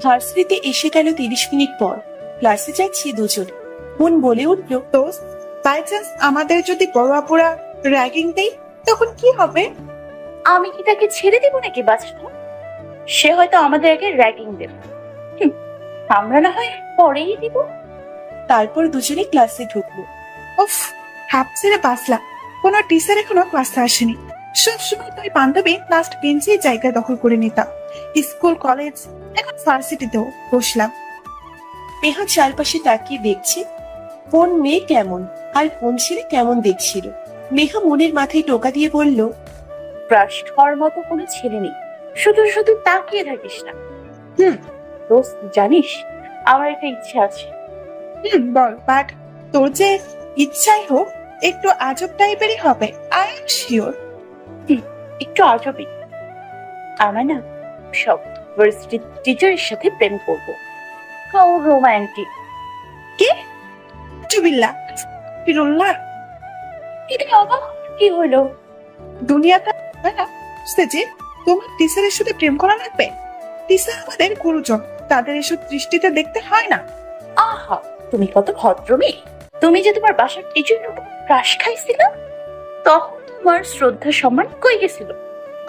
ভার্সিটিতে এসে গেল 30 মিনিট পর। ক্লাসে যাচ্ছি দুজন। মন বলে উঠল, দোস্ত, বাই চান্স আমাদের যদি বড় আপুরা র্যাগিং দেয় তখন কি হবে? আমি কি তাকে ছেড়ে দিব নাকি বাঁচবো? সে হয়তো আমাদের আগে র্যাগিং দেবে, আমরা না হয় পরেই দিব। তারপর দুজনে ক্লাসে ঢুকলো। উফ, হাফ ছেড়ে বাঁচলাম। কোনো টিচার এখনো ক্লাসে আসেনি। সবসময় তুই বান্ধবী লাস্ট বেঞ্চে জায়গা দখল করে নিতাম। স্কুল, কলেজ, এখন ভার্সিটিতেও বসলাম। মেহা চারপাশে তাকিয়ে দেখছে কোন মেয়ে কেমন আর কোন ছেলে কেমন দেখছিল। মেহা মনের মাথায় টোকা দিয়ে বলল, ক্রাশ হওয়ার মতো কোনো ছেলে নেই, শুধু শুধু তাকিয়ে থাকিস না। দোস্ত, জানিস আমার একটা ইচ্ছে আছে। বল, বাট তোর যে ইচ্ছাই হোক একটু আজব টাইপেরই হবে, আই এম শিওর। একটু আজবই। আমার না সব ভার্সিটির টিচারের সাথে প্রেম করবো। How romantic. কে? জুবিল্লাহ, ফিরুল্লাহ। এটা অবাক কি হলো? দুনিয়াটা বুঝতে যে তোমার টিচারের সাথে প্রেম করা লাগবে? টিচার আমাদের গুরুজন, তাদের এসব দৃষ্টিতে দেখতে হয় না। আহা, তুমি কত ভদ্র মেয়ে। তুমি যে তোমার বাসার টিচারের উপর ক্রাশ খাইছিল, তখন তোমার শ্রদ্ধা সম্মান কই গেছিল?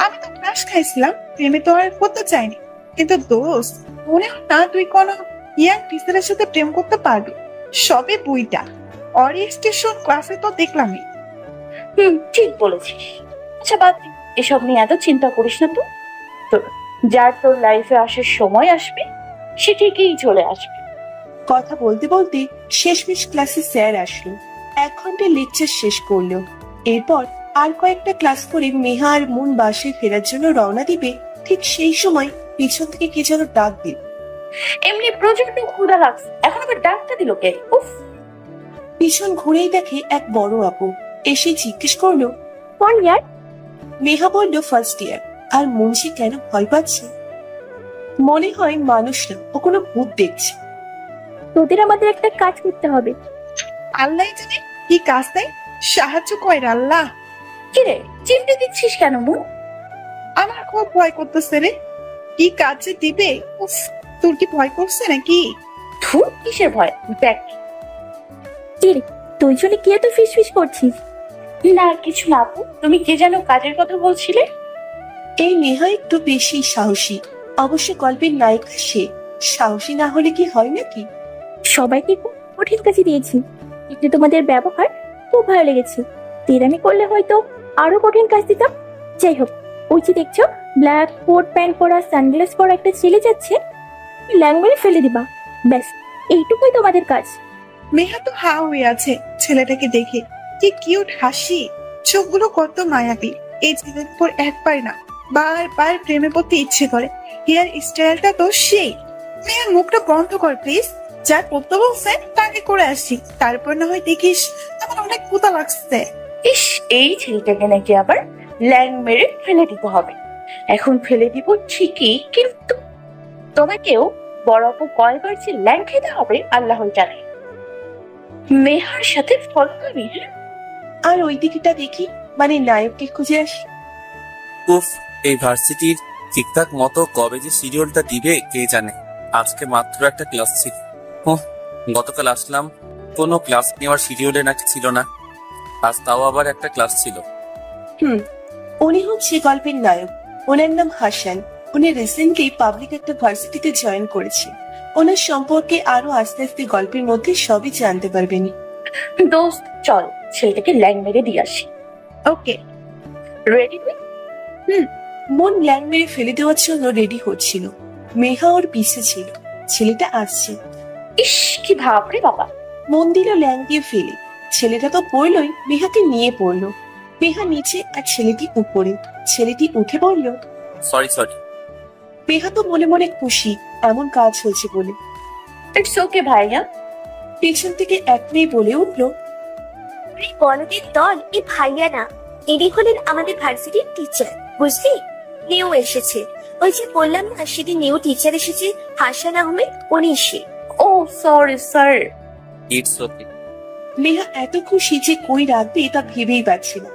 আমি তো ক্রাশ খাইছিলাম, প্রেমে তো আর করতে চাইনি। কিন্তু দোস্ত, মনে হয় না তুই কোন ইয়াং টিচারের সাথে প্রেম করতে পারবি। সবে বইটা অরিয়েন্টেশন ক্লাসে তো দেখলামই। ঠিক বলেছিস। আচ্ছা বাদ দে, এসব নিয়ে এত চিন্তা করিস না। তোর যার তোর লাইফে আসার সময় আসবে সে ঠিকই চলে আসবে। কথা বলতে বলতে শেষমেশ ক্লাসে স্যার আসলো। 1 ঘন্টা লেকচার শেষ করলো। এরপর আর কয়েকটা ক্লাস করে মেহা আর মন বাসে ফেরার জন্য রওনা দিবে। ঠিক সেই সময় পিছন থেকে কে যেন ডাক দিল। এমনি প্রচন্ড ক্ষুধা লাগছে, এখন আবার ডাকটা দিল কে? উফ। পিছন ঘুরেই দেখে এক বড় আপু এসে জিজ্ঞেস করলো, কোন ইয়ার? মেহা বলল, ফার্স্ট ইয়ার। আর মুন্সি কেন ভয় পাচ্ছে? মনে হয় মানুষ না, ও কোনো ভূত দেখছে। তোদের আমাদের একটা কাজ করতে হবে। আল্লাহ জানে কি কাজ দেয়, সাহায্য কর আল্লাহ। কিরে চিমটে দিচ্ছিস কেন মুখ? আমার খুব ভয় করতেছে রে। কি কাজ যে দিবে? উফ, তোর কি ভয় করছে নাকি? ধুর, কিসের ভয়? দেখ। কিরে তুই জন্য কি এত ফিস ফিস করছিস? না কিছু না আপু, তুমি কে যেন কাজের কথা বলছিলে? এই নেহা একটু বেশি সাহসী। অবশ্য গল্পের নায়িকা সে। সাহসী না হলে কি হয় নাকি? সবাইকে খুব কঠিন কাজে দিয়েছি, কিন্তু তোমাদের ব্যবহার খুব ভালো লেগেছে। তেরামি করলে হয়তো আরো কঠিন কাজ দিতাম। যাই হোক, ওই যে দেখছো ব্ল্যাক কোট প্যান্ট পরা সানগ্লাস পরা একটা ছেলে যাচ্ছে, ল্যাঙ্গুয়েজে ফেলে দিবা। ব্যাস, এইটুকুই তোমাদের কাজ। মেহা তো হা হয়ে আছে ছেলেটাকে দেখে। কি কিউট হাসি, চোখগুলো কত মায়াবী। এই ছেলের উপর একবার না বারবার প্রেমে পড়তে ইচ্ছে করে। হেয়ার স্টাইলটা তো সেই। মেয়ের মুখটা বন্ধ কর প্লিজ। যা করতে বলছে তাকে করে আসি, তারপর না হয় দেখিস আমার অনেক ক্ষুধা লাগছে। ইস, এই ছেলেটাকে নাকি আবার ল্যাং মেরে ফেলে দিতে হবে। এখন ফেলে দিব ঠিকই, কিন্তু তোমাকেও বড় আপু কয়বার যে ল্যাং খেতে হবে আল্লাহ জানে। মেহার সাথে ফল খাবি? আর ওই দিকটা দেখি, মানে নায়ককে খুঁজে আসি। উফ, এই ভার্সিটির ঠিকঠাক মতো কবে যে শিডিউলটা দিবে কে জানে। আজকে মাত্র একটা ক্লাস ছিল। গতকাল আসলাম, কোনো ক্লাস নেওয়ার শিডিউলে নাকি ছিল না। আজ তাও আবার একটা ক্লাস ছিল। উনি হচ্ছে গল্পের নায়ক। ওনার নাম হাসান। উনি রিসেন্টলি পাবলিক একটা ভার্সিটিতে জয়েন করেছে। ওনার সম্পর্কে আরো আস্তে আস্তে গল্পের মধ্যে সবই জানতে পারবেন। দোস্ত চল ছেলেটাকে ল্যাং মেরে দিয়ে আসি। ওকে, রেডি তুই? মন ল্যাং মেরে ফেলে দেওয়ার জন্য রেডি হচ্ছিল। মেহা ওর পিছে ছিল। ছেলেটা আসছে। ইস, কি ভাব রে বাবা। মন দিল ল্যাং দিয়ে ফেলে। ছেলেটা তো পড়লই, মেহাকে নিয়ে পড়লো। মেহা নিচে আর ছেলেটি উপরে। ছেলেটি উঠে পড়লো। সরি। মেহা তো মনে মনে খুশি এমন কাজ হয়েছে বলে। ইটস ওকে ভাইয়া। পেছন থেকে এক মেয়ে বলে উঠলো, বলদের দল এ ভাইয়া না, ইনি হলেন আমাদের ভার্সিটির টিচার, বুঝলি? নিউ এসেছে। ওই যে বললাম না সেদিন নিউ টিচার এসেছে, হাসান আহমেদ, উনি সে। Oh sorry sir. It's okay. Meha এত খুশি যে কই রাখবে তা ভেবেই পাচ্ছে না।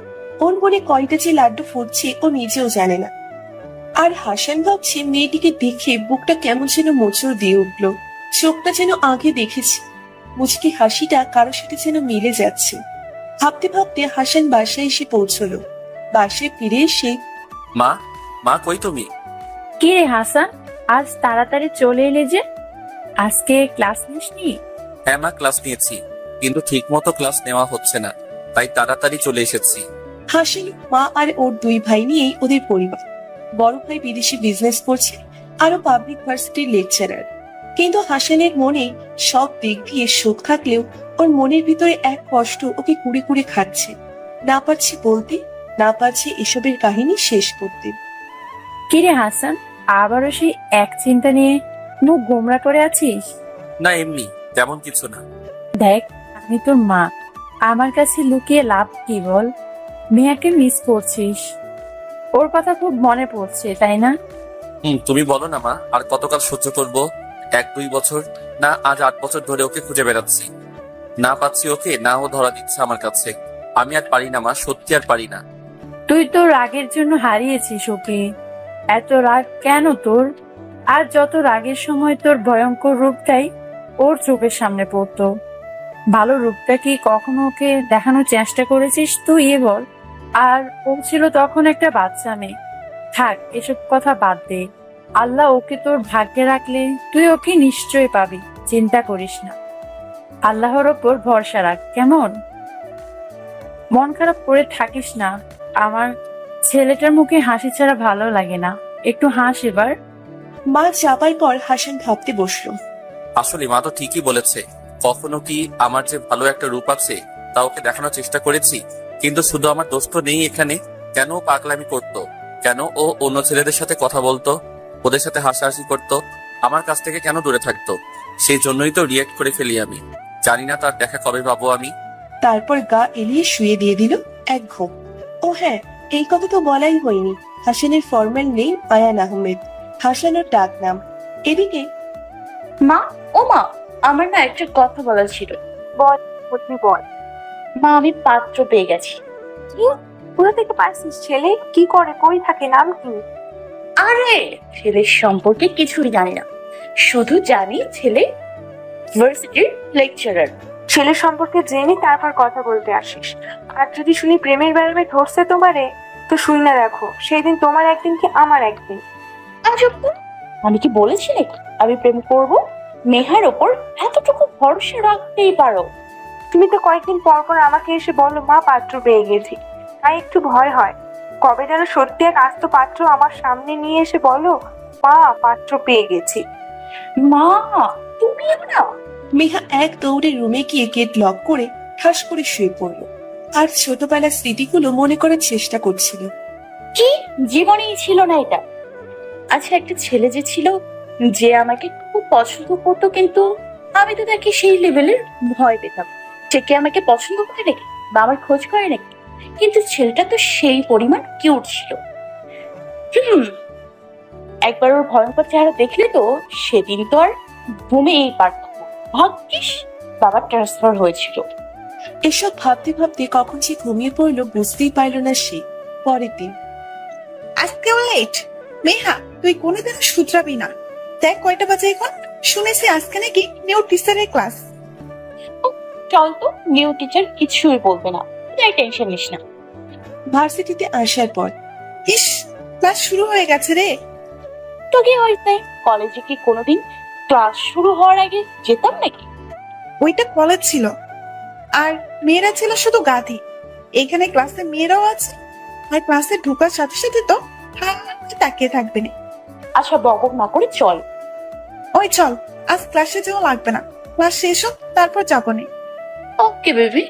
ওর মনে কয়টা যে লাড্ডু ফুটছে ও নিজেও জানে না। আর হাসান ভাবছে মেয়েটিকে দেখে বুকটা কেমন যেন মোচড় দিয়ে উঠল। চোখটা যেন আগে দেখেছি, মুচকি হাসিটা কারোর সাথে যেন মিলে যাচ্ছে। ভাবতে ভাবতে হাসান বাসায় এসে পৌঁছলো। বাসায় ফিরে এসে, মা, মা কই তুমি? কি রে হাসান, আজ তাড়াতাড়ি চলে এলে যে? আজকে ক্লাস নিসনি? হ্যাঁ মা, ক্লাস নিয়েছি, কিন্তু ঠিক মতো ক্লাস নেওয়া হচ্ছে না, তাই তাড়াতাড়ি চলে এসেছি। হাসান মা আর ওর দুই ভাই নিয়েই ওদের পরিবার। বড় ভাই বিদেশে বিজনেস করছে, আরো পাবলিক ভার্সিটির লেকচারার। কিন্তু হাসানের মনে সব দিক দিয়ে সুখ থাকলেও ওর মনের ভিতরে এক কষ্ট ওকে কুড়ে কুড়ে খাচ্ছে। না পারছে বলতে, না পারছে এসবের কাহিনী শেষ করতে। কি রে হাসান, আবারও সেই এক চিন্তা নিয়ে মুখ গোমরা করে আছিস? না, এমনি, তেমন কিছু না। দেখ, আমি তোর মা, আমার কাছে লুকিয়ে লাভ কি বল? মেয়াকে মিস করছিস, ওর কথা খুব মনে পড়ছে, তাই না? তুমি বলো না মা, আর কতকাল সহ্য করব? 1-2 বছর না, আজ 8 বছর ধরে ওকে খুঁজে বেড়াচ্ছি, না পাচ্ছি ওকে, না ও ধরা দিচ্ছে আমার কাছে। আমি আর পারি না মা, সত্যি আর পারি না। তুই তো রাগের জন্য হারিয়েছিস ওকে, এত রাগ কেন তোর? আর যত রাগের সময় তোর ভয়ঙ্কর রূপটাই ওর চোখের সামনে পড়তো। ভালো রূপটা কি কখনো ওকে দেখানোর চেষ্টা করেছিস তুই, এ বল? আর ও ছিল তখন একটা বাচ্চা মেয়ে। থাক, এসব কথা বাদ দে। আল্লাহ ওকে তোর ভাগ্যে রাখলে তুই ওকে নিশ্চয়ই পাবি, চিন্তা করিস না। আল্লাহর ওপর ভরসা রাখ, কেমন? মন খারাপ করে থাকিস না। আমার ছেলেটার মুখে হাসি ছাড়া ভালো লাগে না, একটু হাস এবার। মা চাপার পর হাসান ভাবতে বসলো। আসলে মা তো ঠিকই বলেছে, কখনো কি আমার যে ভালো একটা রূপ আছে তা ওকে দেখানোর চেষ্টা করেছি? কিন্তু শুধু আমার দোষ তো নেই এখানে। কেন ও পাগলামি করতো? কেন ও অন্য ছেলেদের সাথে কথা বলতো, ওদের সাথে হাসাহাসি করতো, আমার কাছ থেকে কেন দূরে থাকতো? সেই জন্যই তো রিয়েক্ট করে ফেলি আমি। জানি না তার দেখা কবে পাবো আমি। তারপর গা এলিয়ে শুয়ে দিয়ে দিল এক ঘুম। ও হ্যাঁ, এই কথা তো বলাই হয়নি, হাসানের ফর্মাল নেম আয়ান আহমেদ, হাসানের ডাক নাম। এদিকে, মা, ও মা, আমার না একটা কথা বলার ছিল। বল, বলবি বল। মা, আমি পাত্র পেয়ে গেছি। কি? কোথা থেকে পাইছিস? ছেলে কি করে, কই থাকে, নাম কি? আরে, ছেলের সম্পর্কে কিছুই জানি না, শুধু জানি ছেলে ভার্সিটির লেকচারার। ছেলের সম্পর্কে জেনে তারপর কথা বলতে আসিস। আর যদি শুনি প্রেমের বেড়াবে ধরছে তোমারে, তো শুই না রাখো, সেই দিন তোমার একদিন কি আমার একদিন। আজব তো, আমি কি বলেছি নাকি আমি প্রেম করব? মেহার ওপর এতটুকু ভরসা রাখতেই পারো? তুমি তো কয়েকদিন পর পর আমাকে এসে বলো মা পাত্র পেয়ে গেছি, তাই একটু ভয় হয়। কবে যেন সত্যি এক আস্ত পাত্র আমার সামনে নিয়ে এসে বলো মা পাত্র পেয়ে গেছি। মা, তুমিও না? মেহা এক দৌড়ে রুমে গিয়ে গেট লক করে ঠাস করে শুয়ে পড়লো আর ছোটবেলার স্মৃতিগুলো মনে করার চেষ্টা করছিল। কি, জীবনেই ছিল না এটা? আচ্ছা, একটা ছেলে যে ছিল, যে আমাকে খুব পছন্দ করতো, কিন্তু আমি তো তাকে সেই লেভেলের ভয় পেতাম। সে কি আমাকে পছন্দ করে নাকি, বা আমার খোঁজ করে নাকি? কিন্তু ছেলেটা তো সেই পরিমাণ কিউট ছিল। একবার ওর ভয়ঙ্কর চেহারা দেখলে তো সেদিন তো আর ঘুমেই পারতাম না। ভাগ্যিস বাবার ট্রান্সফার হয়েছিল। এসব ভাবতে ভাবতে কখন সে ঘুমিয়ে পড়লো বুঝতেই পারল না সে। পরের দিন, আজকেও লেট? মেহা, তুই কোনোদিন শুধরাবি না। দেখ কয়টা বাজে এখন। শুনেছি আজকে নাকি নিউ টিচারের ক্লাস। চল তো, নিউ টিচার কিছুই বলবে না, তাই টেনশন নিস না। ভার্সিটিতে আসার পর, ইস, ক্লাস শুরু হয়ে গেছে রে। তো কি হয়েছে, কলেজে কি কোনোদিন ক্লাস শুরু হওয়ার আগে যেতাম নাকি? ওইটা কলেজ ছিল, আর মেয়েরা ছিল শুধু গাধি। এখানে ক্লাসে মেয়েরাও আছে, আর ক্লাসে ঢোকার সাথে সাথে তো তাকিয়ে থাকবে না। আচ্ছা, বকবক না করে চল। ওই চল, আজ ক্লাসে যাওয়া লাগবে না, ক্লাস শেষ হোক তারপর যাবো না। Okay baby.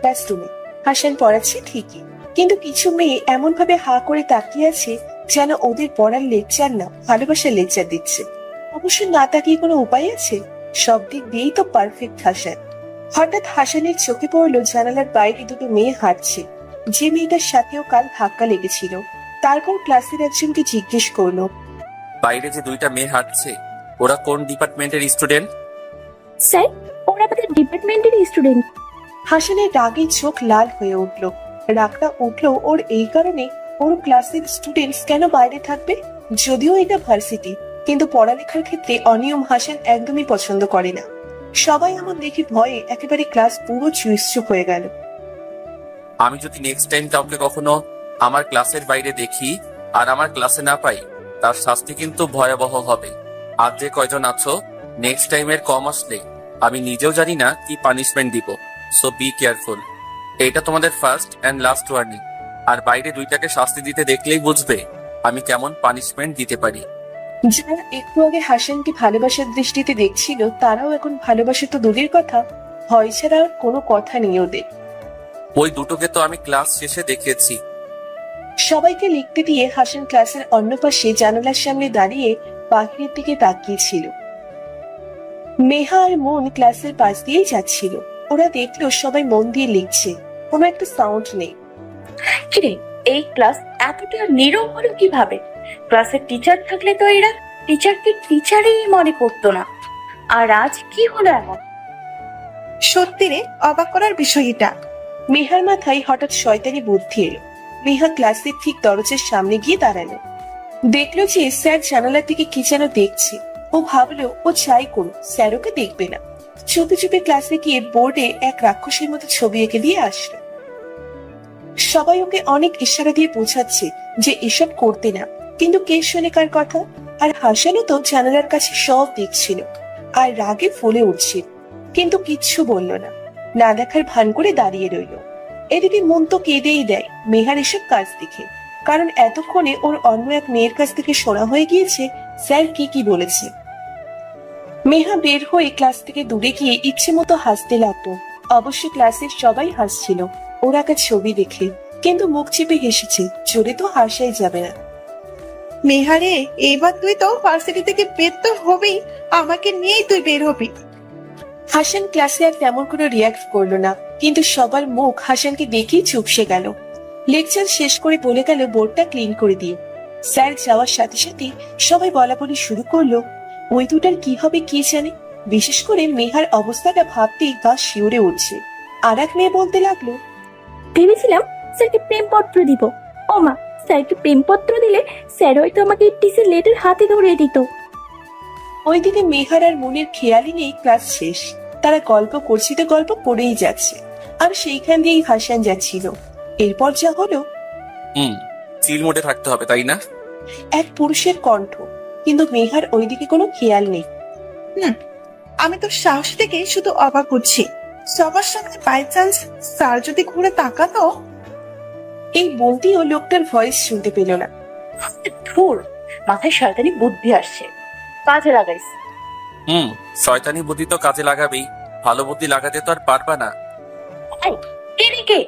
ব্যাস রুমে হাসান পড়াচ্ছে ঠিকই, কিন্তু কিছু মেয়ে এমন ভাবে হা করে তাকিয়ে আছে যেন ওদের পড়ার লেকচার না, ভালোবাসার লেকচার দিচ্ছে। অবশ্য না তাকিয়ে কোনো উপায় আছে? সব দিক দিয়েই তো পারফেক্ট হাসান। হঠাৎ হাসানের চোখে পড়লো জানালার বাইরে দুটো মেয়ে হাঁটছে, যে মেয়েটার সাথেও কাল ধাক্কা লেগেছিল। তারপর ক্লাসের একজনকে জিজ্ঞেস করলো, বাইরে যে 2টা মেয়ে হাঁটছে, ওরা কোন ডিপার্টমেন্টের স্টুডেন্ট? স্যার, ওরা আমাদের ডিপার্টমেন্টের স্টুডেন্ট। হাসানের রাগে চোখ লাল হয়ে উঠলো। রাগটা উঠলো ওর এই কারণে, ওর ক্লাসের স্টুডেন্টস কেন বাইরে থাকবে? যদিও এটা ভার্সিটি, কিন্তু পড়ালেখার ক্ষেত্রে অনিয়ম হাসান একদমই পছন্দ করে না। সবাই এমন দেখে ভয়ে একেবারে ক্লাস পুরো চুপ হয়ে গেল। আমি যদি নেক্সট টাইম কাউকে কখনো আমার ক্লাসের বাইরে দেখি আর আমার ক্লাসে না পাই, তার শাস্তি কিন্তু ভয়াবহ হবে। আর যে কয়জন আছো, নেক্সট টাইমের কম আসলে আমি নিজেও জানি না কি পানিশমেন্ট দিব। So be careful. এটা তোমাদের ফার্স্ট এন্ড লাস্ট ওয়ার্নিং। আর বাইরে দুইটাকে শাস্তি দিতে দেখলেই বুঝবে আমি কেমন পানিশমেন্ট দিতে পারি। যারা একটু আগে হাসানকে ভালোবাসার দৃষ্টিতে দেখছিল, তারাও এখন ভালোবাসা তো দূরের কথা, ভয় ছাড়া আর কোনো কথা নেই ওদের। ওই দুটোকে তো আমি ক্লাস শেষে দেখেছি। সবাইকে লিখতে দিয়ে হাসান ক্লাসের অন্য পাশে জানালার সামনে দাঁড়িয়ে বাহিরের দিকে তাকিয়েছিল। মেহা আর মন ক্লাসের পাশ দিয়েই যাচ্ছিল। ওরা দেখলো সবাই মন দিয়ে লিখছে, কোনো একটা সাউন্ড নেই। কিরে, এই ক্লাস এতটা নীরব হলো কিভাবে? ক্লাসের টিচার থাকলে তো এরা টিচারকে টিচারই মনে করতো না, আর আজ কি হলো এমন? সত্যি রে, অবাক করার বিষয় এটা। মেহার মাথায় হঠাৎ শয়তানি বুদ্ধি এলো। মেহা ক্লাসের ঠিক দরজার সামনে গিয়ে দাঁড়ালো। দেখলো যে স্যার জানালার দিকে কি যেন দেখছে। ও ভাবলো ও চাই করুক, স্যার ওকে দেখবে না। চুপে চুপে ক্লাসে গিয়ে বোর্ডে এক রাক্ষসের মতো ছবি এঁকে দিয়ে আসলো। সবাই ওকে অনেক ইশারা দিয়ে বোঝাচ্ছে যে এসব করতে না, কিন্তু কে শোনে কার কথা? আর হাসানও তো জানালার কাছে সব দেখছিল আর রাগে ফুলে উঠছিল, কিন্তু কিচ্ছু বলল না, না দেখার ভান করে দাঁড়িয়ে রইল। এদিকে মন তো কেঁদেই দেয় মেহার এসব কাজ দেখে, কারণ এতক্ষণে ওর অন্য এক মেয়ের কাছ থেকে শোনা হয়ে গিয়েছে স্যার কি কি বলেছে। মেহা বের হয়ে ক্লাস থেকে দূরে গিয়ে ইচ্ছে মতো হাসতে লাগলো। অবশ্য ক্লাসের সবাই হাসছিল ওর আঁকা ছবি দেখে, কিন্তু মুখ চেপে হেসেছে, জোরে তো হাসাই যাবে না। মেহারে, এইবার তুই তো ভার্সিটি থেকে বের তো হবেই, আমাকে নিয়েই তুই বের হবি। হাসান ক্লাসে আর তেমন কোনো রিয়াক্ট করলো না, কিন্তু সবার মুখ হাসানকে দেখেই চুপসে গেল। লেকচার শেষ করে বলে গেল বোর্ডটা ক্লিন করে দিয়ে। স্যার যাওয়ার সাথে সাথে সবাই বলা বলি শুরু করলো। ওই দুটার কি হবে কি জানে। বিশেষ করে মেহার অবস্থাটা ভাবতেই গা শিউরে উঠছে। আর এক মেয়ে বলতে লাগলো, ভেবেছিলাম স্যারকে প্রেমপত্র দিব। ও মা, স্যারকে প্রেমপত্র দিলে স্যার হয়তো আমাকে টিসির লেটার হাতে ধরিয়ে দিত। ওইদিকে মেহার আর মনের খেয়ালই নেই ক্লাস শেষ। তারা গল্প করছে তো গল্প করেই যাচ্ছে, আর সেইখান দিয়েই হাসান যাচ্ছিল। এরপর যা হলো, চিল মোডে থাকতে হবে তাই না? এক পুরুষের কণ্ঠ, কিন্তু মেহার ওইদিকে কোনো খেয়াল নেই। আমি তো সাহস থেকে শুধু অবাক হচ্ছি। সবার সামনে বাই চান্স স্যার যদি ঘুরে তাকাতো। এই বলতেও লোকটার ভয়েস শুনতে পেল না। ধুর, মাথায় শয়তানি বুদ্ধি আসছে, কাজে লাগাইস। শয়তানি বুদ্ধি তো কাজে লাগাবেই, ভালো বুদ্ধি লাগাতে তো আর পারবা না। কে রে কে?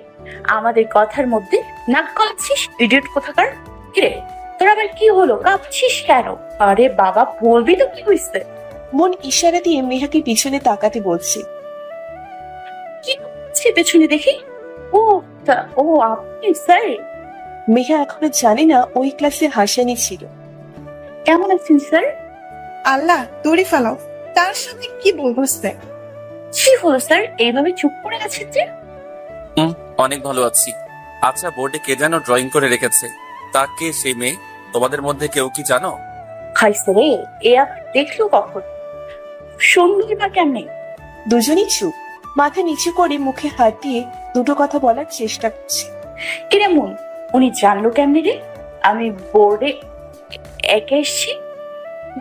আমাদের কথার মধ্যে নাক গলাচ্ছিস, ইডিয়েট কোথাকার। কিরে, তোর আবার কি হলো? কাঁপছিস কেন? আরে বাবা, বলবি তো কি হইছে? মন ইশারা দিয়ে মেহাকে পিছনে তাকাতে বলছে। কি হচ্ছে পেছনে দেখি? ও আপনি স্যার? মেহা এখনো জানে না ওই ক্লাসে হাসানি ছিল। কেমন আছেন স্যার? আল্লাহ দড়ি ফেলাও, তার সামনে কি বলবো স্যার? কি হলো স্যার, এইভাবে চুপ করে আছেন যে? অনেক ভালো আছি। আচ্ছা, বোর্ডে কে যেন ড্রয়িং করে রেখেছে, তা কে সেই মেয়ে? তোমাদের মধ্যে কেউ কি জানো? খাইছে রে, এ আবার দেখলো কখন? সুন্দর বা কেমনে? দুজনেই চুপ, মাথা নিচু করে মুখে হাত দিয়ে দুটো কথা বলার চেষ্টা করছে। কিরে মন, উনি জানলো কেমনে রে আমি বোর্ডে একে এসছি?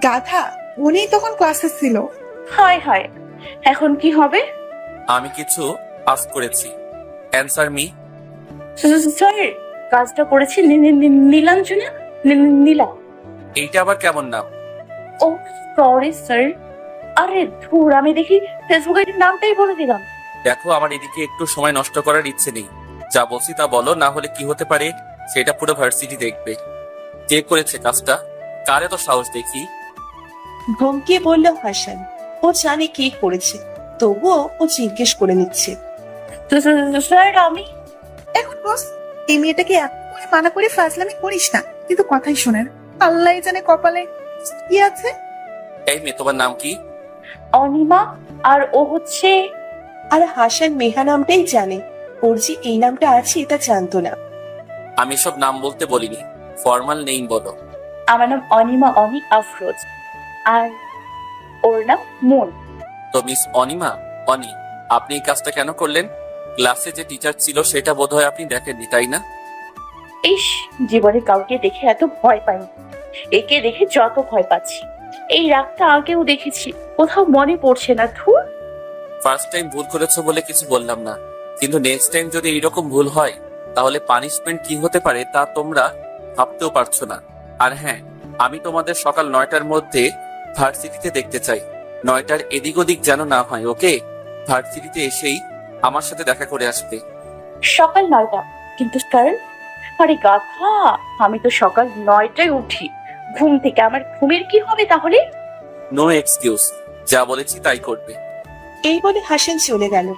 গাধা, উনি তখন ক্লাসে ছিল। হায় হায়, এখন কি হবে? আমি কিছু আস্ক করেছি, অ্যান্সার মি। স্যার, কাজটা করেছি নীলাঞ্জনা। নীলা? এইটা আবার কেমন নাম? ও সরি স্যার। আরে ধুর, আমি দেখি ফেসবুকের নামটাই বলে দিলাম। দেখো, আমার এদিকে একটু সময় নষ্ট করার ইচ্ছে নেই। যা বলছি তা বলো, না হলে কি হতে পারে সেটা পুরো ভার্সিটি দেখবে। কে করেছে কাজটা? কারে তো সাহস দেখি? ধমকিয়ে বলল হাসান। ও জানে কে করেছে, তবুও ও জিজ্ঞেস করে নিচ্ছে। স্যার আমি। এখন বস, এই মেয়েটাকে এত করে মানা করে ফাজলামি করিস না, কিন্তু কথাই শোনেন। আল্লাহ জানে কপালে কি আছে। এই মেয়ে, তোমার নাম কি? অনিমা। আর ও হচ্ছে। আর হাসান মেহা নামটাই জানে, ওর যে এই নামটা আছে তা জানতো না। আমি সব নাম বলতে বলিনি, ফর্মাল নেম বলো। আমার নাম অনিমা অনি আফরোজ, আর ওর নাম মুন। তো মিস অনিমা, অনি, আপনি এই কাজটা কেন করলেন? ক্লাসে যে টিচার ছিল সেটা বোধহয় আপনি দেখেননি, তাই না? ইস, জীবনে কাউকে দেখে এত ভয় পাইনি, একে দেখে যত ভয় পাচ্ছি। এই রাগটা আগেও দেখেছি, কোথাও মনে পড়ছে না। ধুর। ফার্স্ট টাইম ভুল করেছো বলে কিছু বললাম না, কিন্তু নেক্সট টাইম যদি এইরকম ভুল হয় তাহলে পানিশমেন্ট কি হতে পারে তা তোমরা ভাবতেও পারছো না। আর হ্যাঁ, আমি তোমাদের সকাল 9টার মধ্যে ভার্সিটিতে দেখতে চাই। 9টার এদিক ওদিক যেন না হয়, ওকে? ভার্সিটিতে এসেই আমার সাথে দেখা করে আসবে। সকাল 9টা? কিন্তু কারণ? আরে গাধা, আমি তো সকাল 9টায় উঠি ঘুম থেকে। আমার ঘুমের কি হবে তাহলে? নো এক্সকিউজ, যা বলেছি তাই করবে। এই বলে হাসান চলে গেল।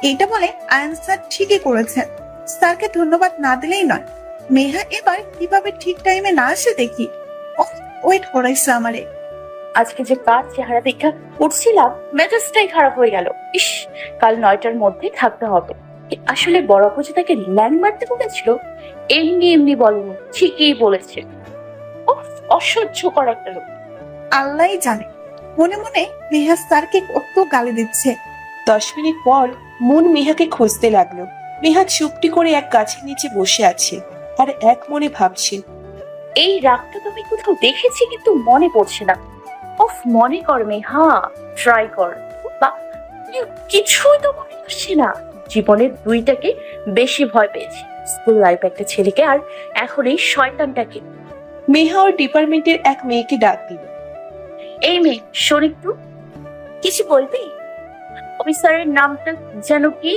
এইটা বলে আয়ান স্যার ঠিকই করেছেন, স্যারকে ধন্যবাদ না দিলেই নয়। মেহা এবার কিভাবে ঠিক টাইমে না আসে দেখি। ওয়েট করাইছে আমারে। আজকে যে কার চেহারা দেখা উঠছিলাম, মেজাজটাই খারাপ হয়ে গেল। ইস, কাল 9টার মধ্যে থাকতে হবে। আসলে বড় আপু যে তাকে ল্যান্ড মারতে বলেছিল, এমনি এমনি বলেনি, ঠিকই বলেছে। অসহ্যকর একটা লোক। আল্লাহই জানে মনে মনে মেহা স্যারকে কত গালি দিচ্ছে। 10 মিনিট পর মুন মেহাকে খুঁজতে লাগলো। মেহা চুপটি করে এক গাছের নিচে বসে আছে আর এক মনে ভাবছে, এই রাগটা তো আমি কোথাও দেখেছি, কিন্তু মনে পড়ছে না। মনে কর মেহা, ট্রাই কর। বা কিছুই তো মনে আসছে না। জীবনের দুইটাকে বেশি ভয় পেয়েছি, স্কুল লাইফ একটা ছেলেকে, আর এখন এই শয়তানটাকে। মেহা ওর ডিপার্টমেন্টের এক মেয়েকে ডাক দিল। এই মেয়ে, শোন একটু। কিছু বলবি? অফিসারের নামটা যেন কি?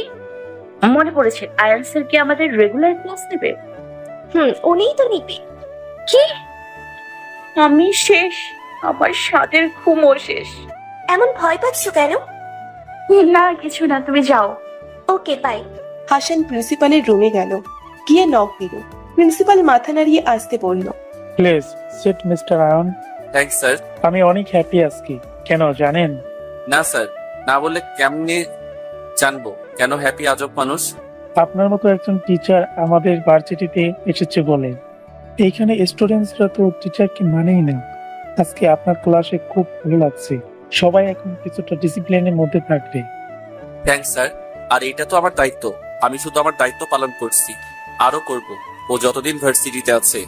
মনে পড়েছে, আয়ান স্যার কি আমাদের রেগুলার ক্লাস নেবে? উনিই তো নিবি। কি? আমি শেষ, আমার সাদের ঘুমও শেষ। এমন ভয় পাচ্ছ কেন? না কিছু না, তুমি যাও। ওকে, বাই। হাসান প্রিন্সিপালের রুমে গেল, গিয়ে নক দিল। প্রিন্সিপাল মাথা নাড়িয়ে আসতে বলল, please sit mister ion. Thanks sir. আমি অনেক হ্যাপি আজকে। কেন জানেন? না স্যার, না বললে কেমনে জানবো কেন হ্যাপি আজব মানুষ? আপনার মতো একজন টিচার আমাদের ভার্সিটিতে এসেছে বলে। এইখানে স্টুডেন্টসরা তো টিচারকে মানেই না। আজকে আপনার ক্লাসে খুব ভালো লাগছে। সবাই এখন কিছুটা ডিসিপ্লিনের মধ্যে থাকবে। Thanks sir. আর এটা তো আমার দায়িত্ব, আমি শুধু আমার দায়িত্ব পালন করছি, আরো করব ও যতদিন ভার্সিটিতে আছে।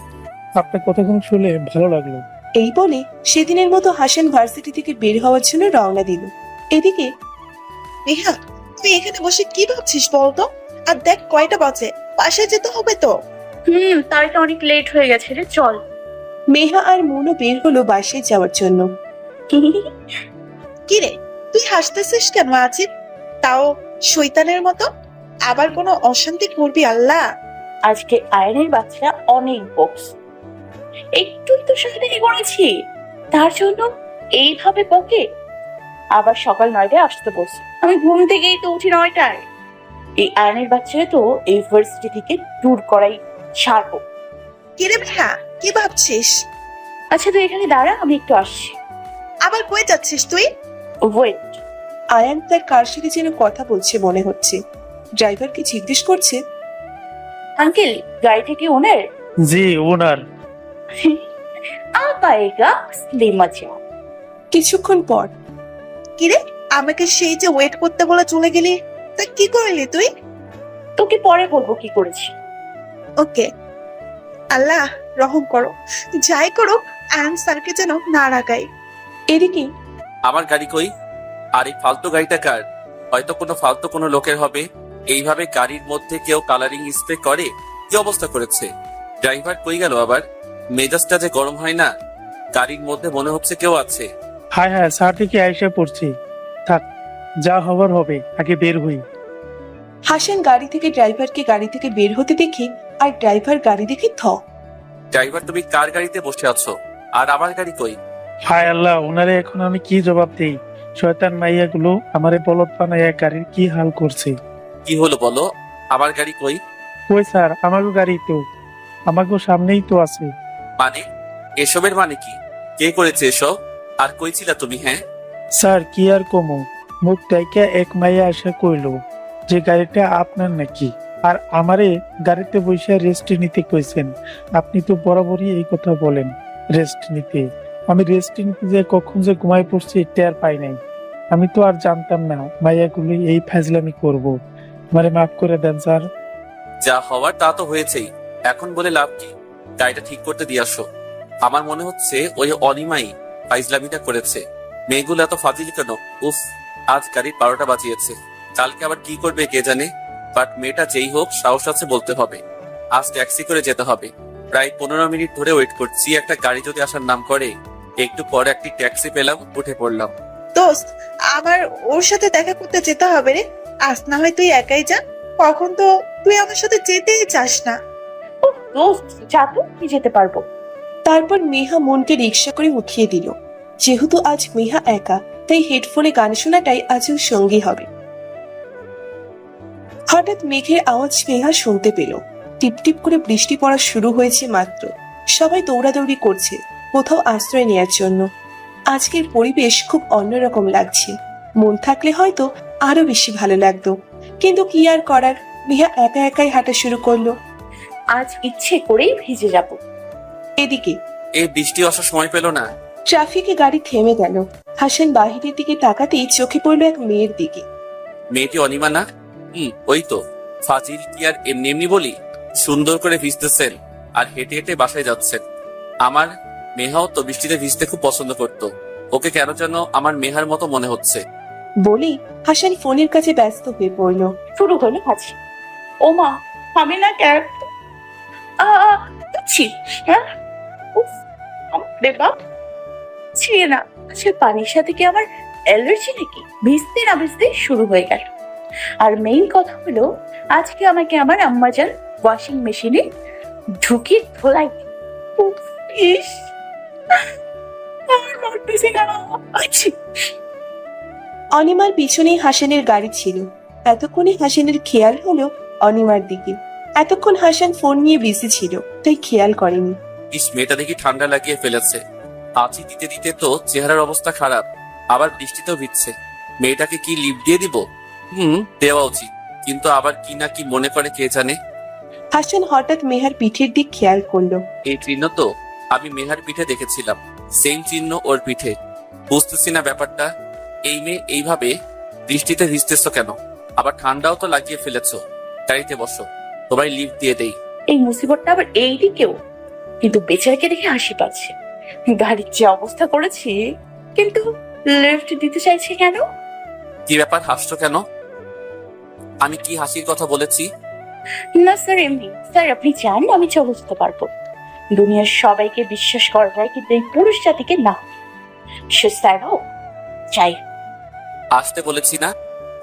আপনার কথাগুলো শুনে ভালো লাগলো। এই বলে সেদিনের মতো হাসান ভার্সিটি থেকে বের হওয়ার জন্য রওনা দিল। এদিকে মেহা, তুই এখানে বসে কি ভাবছিস বলতো? আর দেখ কয়টা বাজে, বাসায় যেতে হবে তো। তাই তো অনেক লেট হয়ে গেছে রে, চল। মেহা আর মুনও বের হলো বাসায় যাওয়ার জন্য। কি রে, তুই হাসতেছিস কেন আজিব? তাও শয়তানের মতো। আবার কোনো অশান্তি করবি আল্লাহ। আজকে আয়নের বাচ্চা অনেক বক্স, একটুই তো সাথে করেছি, তার জন্য এইভাবে বকে। আবার সকাল 9টায় আসতে বলছি, আমি ঘুম থেকেই তো উঠি 9টায়। এই আয়নের বাচ্চারা তো এই ভার্সিটি থেকে দূর করাই ছাড়বো। কি রে মেহা, কি ভাবছিস? আচ্ছা তুই এখানে দাঁড়া, আমি একটু আসছি। আবার কই যাচ্ছিস তুই? ওয়েট। আয়ান তার কার সাথে যেন কথা বলছে মনে হচ্ছে। ড্রাইভারকে জিজ্ঞেস করছে, আঙ্কেল, গাড়িটা কি ওনার? জি ওনার। আপায়েগা স্লিম আছে। কিছুক্ষণ পর কি রে, আমাকে সেই যে ওয়েট করতে বলে চলে গেলি, তা কি করলি তুই? তোকে পরে বলবো কি করেছি। ওকে, আল্লাহ রহম করো। যাই করো, আয়ান স্যারকে যেন না রাগাই। এদিকে আমার গাড়ি কই? আর এই ফালতু গাড়িটা কার? হয়তো কোনো ফালতু কোনো লোকের হবে। এইভাবে গাড়ির মধ্যে কেউ কালারিং স্প্রে করে? কি অবস্থা করেছে? ড্রাইভার কই গেল আবার? মেজাজটা যে গরম হয় না, গাড়ির মধ্যে মনে হচ্ছে কেউ আছে। হ্যাঁ হ্যাঁ, স্যার থেকে আইসা পড়ছি। থাক, যা হবার হবে, আগে বের হই। হাসান গাড়ি থেকে ড্রাইভারকে গাড়ি থেকে বের হতে দেখে আর ড্রাইভার গাড়ি দেখে ড্রাইভার, তুমি কার গাড়িতে বসে আছো? আর আমার গাড়ি কই? হায় আল্লাহ, ওনারে এখন আমি কি জবাব দেই? শয়তান মাইয়া গুলো আমারে বলদ বানাইয়া গাড়ির কি হাল করছে। কি হলো বলো, আমার গাড়ি কই? ওই স্যার, আমাগো গাড়ি তো আমাগো সামনেই তো আছে। মানে এসবের মানে কি? কে করেছে এসব? আর কই ছিলা তুমি? হ্যাঁ স্যার, কি আর কমো, মুখ ডাইকা এক মাইয়া আসা কইলো যে গাড়িটা আপনার নাকি। আর আমারে গাড়িতে বসে রেস্ট নিতে কইছেন। আপনি তো বরাবরই এই কথা বলেন, রেস্ট নিতে। আমি রেস্ট নিতে যে কখন যে ঘুমায় পড়ছি টের পাই নাই। আমি তো আর জানতাম না মাইয়াগুলি এই ফাজলামি করব। আমারে মাফ করে দেন স্যার। যা হওয়ার তা তো হয়েছেই, এখন বলে লাভ কি? গাড়িটা ঠিক করতে দিয়ে আসো। আমার মনে হচ্ছে ওই অনিমাই ফাইজলামিটা করেছে। মেয়েগুলো এত ফাজিল কেন? উফ, আজ গাড়ির 12টা বাজিয়েছে, কালকে আবার কি করবে কে জানে। বাট মেয়েটা যেই হোক সাহস আছে বলতে হবে। আজ ট্যাক্সি করে যেতে হবে। প্রায় 15 মিনিট ধরে ওয়েট করছি, একটা গাড়ি যদি আসার নাম করে। একটু পরে একটি ট্যাক্সি পেলাম, উঠে পড়লাম। দোস্ত, আমার ওর সাথে দেখা করতে যেতে হবে রে। আজ না হয় তুই একাই যা, কখন তো তুই আমার সাথে যেতেই চাস না। দোস্ত যা তো, কি যেতে পারবো। তারপর মেহা মনকে রিক্সা করে উঠিয়ে দিল। যেহেতু আজ মেহা একা, তাই হেডফোনে গান শোনাটাই আজ ওর সঙ্গী হবে। হঠাৎ মেঘের আওয়াজ মেহা শুনতে পেল। টিপটিপ করে বৃষ্টি পড়া শুরু হয়েছে মাত্র। সবাই দৌড়াদৌড়ি করছে কোথাও আশ্রয় নেয়ার জন্য। আজকের পরিবেশ খুব অন্যরকম লাগছে। মন থাকলে হয়তো আরো বেশি ভালো লাগতো, কিন্তু কি আর করার। মেহা একা একাই হাঁটা শুরু করলো। আজ ইচ্ছে করেই ভিজে যাব। এদিকে এই বৃষ্টি আসার সময় পেল না। ট্রাফিকে গাড়ি থেমে গেল। হাসান বাহিরের দিকে তাকাতেই চোখে পড়লো এক মেয়ের দিকে। মেয়েটি অনিমা না? ওই তো। ফাজিল কি আর এমনি এমনি বলি? সুন্দর করে ভিজতেছেন আর হেঁটে হেঁটে বাসায় যাচ্ছেন। আমার মেহাও তো বৃষ্টিতে ভিজতে খুব পছন্দ করত। ওকে কেন যেন আমার মেহার মতো মনে হচ্ছে। বলেই হাসান ফোনের কাছে ব্যস্ত হয়ে পড়লো। শুরু হলো হাসি। ও মা, আমি না হ্যাঁ, উফ, রে বাপ, ছিঁড়ে না। সে পানির সাথে কি আমার অ্যালার্জি নাকি? ভিজতে না ভিজতে শুরু হয়ে গেল। আর মেইন কথা হলো, আজকে আমাকে আমার আম্মাজান ওয়াশিং মেশিনে ঢুকিয়ে ধোলাই। ইস, আমার মরতেছি না। অনিমার পিছনেই হাসানের গাড়ি ছিল। এতক্ষণে হাসানের খেয়াল হলো অনিমার দিকে। এতক্ষণ হাসান ফোন নিয়ে বিজি ছিল, তাই খেয়াল করেনি। ইস, মেয়েটা দেখি ঠান্ডা লাগিয়ে ফেলেছে। আছি দিতে দিতে তো চেহারার অবস্থা খারাপ, আবার বৃষ্টিতেও ভিজছে। মেয়েটাকে কি লিপ দিয়ে দিব? দেওয়া উচিত, কিন্তু আবার কি না কি মনে করে কে জানে। হাসান হঠাৎ মেহার পিঠের দিক খেয়াল করলো। এই চিহ্ন তো আমি মেহার পিঠে দেখেছিলাম, সেম চিহ্ন ওর পিঠে। বুঝতেছি না ব্যাপারটা। এই মেয়ে এইভাবে বৃষ্টিতে ভিজতেছ কেন? আবার ঠান্ডাও তো লাগিয়ে ফেলেছো। গাড়িতে বসো, তোমায় লিফট দিয়ে দেই। এই মুসিবতটা আবার এই দিকেও। কিন্তু বেচারাকে দেখে হাসি পাচ্ছে। গাড়ির যে অবস্থা করেছি, কিন্তু লিফট দিতে চাইছে কেন? কি ব্যাপার, হাসছো কেন? আমি কি হাসির কথা বলেছি? না স্যার, এমনি। স্যার আপনি চান আমি চলে যেতে পারবো। দুনিয়ার সবাইকে বিশ্বাস করা যায়, কিন্তু এই পুরুষ জাতিকে না। স্যার হোক চাই। আসতে বলেছি না?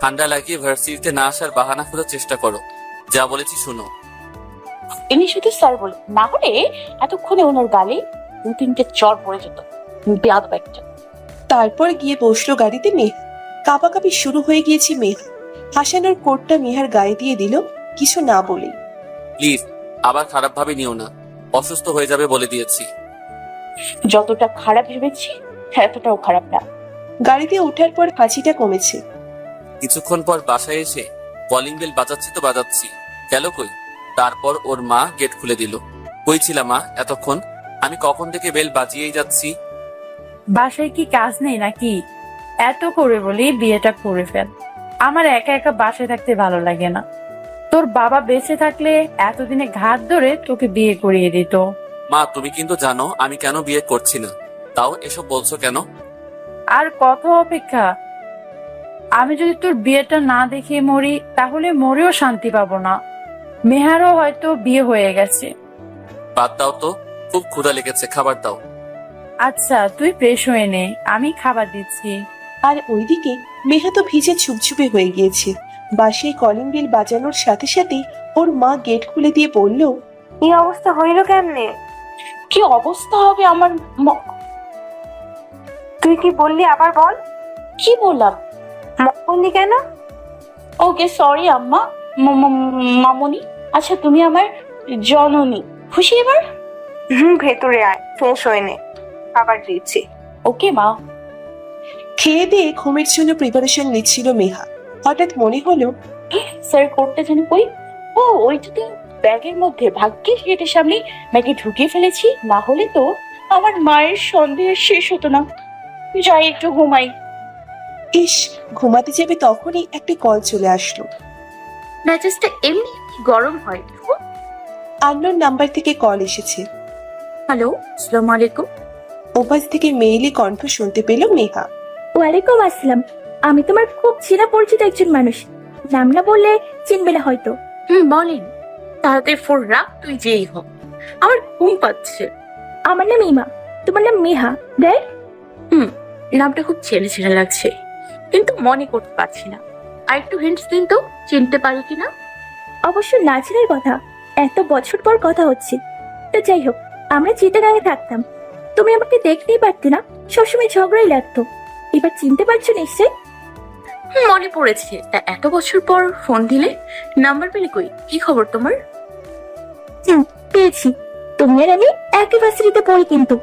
ঠান্ডা লাগিয়ে ভার্সিটিতে না আসার বাহানা খোঁজার চেষ্টা করো। যা বলেছি শুনো। এমনি শুধু স্যার বলে, না হলে এতক্ষণে ওনার গালে 2-3টে চর পড়ে যেত। বেয়াদব একটা। তারপর গিয়ে বসলো গাড়িতে মেহা। কাঁপাকাঁপি শুরু হয়ে গিয়েছে মেহা। হাসান ওর কোটটা মেহার গায়ে দিয়ে দিল, কিছু না বলেই। প্লিজ আবার খারাপ ভাবে নিও না, অসুস্থ হয়ে যাবে বলে দিয়েছি। যতটা খারাপ ভেবেছি এতটাও খারাপ না। গাড়িতে ওঠার পর হাঁচিটা কমেছে। কিছুক্ষণ পর বাসায় এসে কলিং বেল বাজাচ্ছি তো বাজাচ্ছি, গেল কই? তারপর ওর মা গেট খুলে দিল। কই ছিলা মা এতক্ষণ? আমি কখন থেকে বেল বাজিয়েই যাচ্ছি। বাসায় কি কাজ নেই নাকি? এত করে বলি বিয়েটা করে ফেল। আমার একা একা বাসায় থাকতে ভালো লাগে না। তোর বাবা বেঁচে থাকলে এতদিনে ঘাট ধরে তোকে বিয়ে করিয়ে দিত। মা তুমি কিন্তু জানো আমি কেন বিয়ে করছি না, তাও এসব বলছো কেন? আর কত অপেক্ষা? আমি যদি তোর বিয়েটা না দেখে মরি, তাহলে মরেও শান্তি পাবো না। মেহারও হয়তো বিয়ে হয়ে গেছে। বাদ দাও তো, খুব ক্ষুধা লেগেছে, খাবার দাও। আচ্ছা তুই ফ্রেশ হয়ে নে, আমি খাবার দিচ্ছি। আর ওইদিকে মেহা তো ভিজে চুপচুপে হয়ে গিয়েছে। বাসায় কলিং বেল বাজানোর সাথে সাথে ওর মা গেট খুলে দিয়ে বলল, এই অবস্থা হইলো কেমনে? কি অবস্থা হবে আমার? তুই কি বললি আবার বল। কি বললাম? বললি কেন? ওকে সরি আম্মা। মামনি, আচ্ছা তুমি আমার জননী। খুশি এবার? ভেতরে আয়, ফ্রেশ হয়ে নে, খাবার দিচ্ছি। ওকে মা। খেয়ে দিয়ে ঘুমের জন্য প্রিপারেশন নিচ্ছিল মেহা। হঠাৎ মনে হলো, স্যার কোটটা জানি কই? ও ওইটা তো ব্যাগের মধ্যে, ভাগ্যিস গেটের সামনে ব্যাগে ঢুকিয়ে ফেলেছি, না হলে তো আমার মায়ের সন্দেহ শেষ হতো না। যাই একটু ঘুমাই। ইস, ঘুমাতে যাবে তখনই একটা কল চলে আসলো। মেজাজটা এমনি গরম হয়। আননোন নাম্বার থেকে কল এসেছে। হ্যালো, আসসালামু আলাইকুম। ওপাশ থেকে মেইলি কণ্ঠ শুনতে পেল মেহা। ওয়ালাইকুম আসসালাম। আমি তোমার খুব চেনা পরিচিত একজন মানুষ, নাম না বললে চিনবে না হয়তো। বলেন। তাড়াতাড়ি ফোন রাখ, তুই যেই হোক, আমার ঘুম পাচ্ছে। আমার নাম ইমা, তোমার নাম মেহা, দেখ। নামটা খুব ছেলে ছেলে লাগছে, কিন্তু মনে করতে পারছি না। আর একটু হিন্টস দিন তো, চিনতে পারি কিনা। অবশ্য না চেনার কথা, এত বছর পর কথা হচ্ছে। তো যাই হোক, আমরা চিটাগাঙে থাকতাম, তুমি আমাকে দেখতেই পারতে না, সবসময় ঝগড়াই লাগতো। এবার চিনতে পারছো নিশ্চয়? মনে পড়েছে। তা এত বছর পর ফোন দিলে, নাম্বার পেলে কই? কি খবর তোমার? পেয়েছি। তুমি আর আমি একই ভার্সিটিতে পড়ি, কিন্তু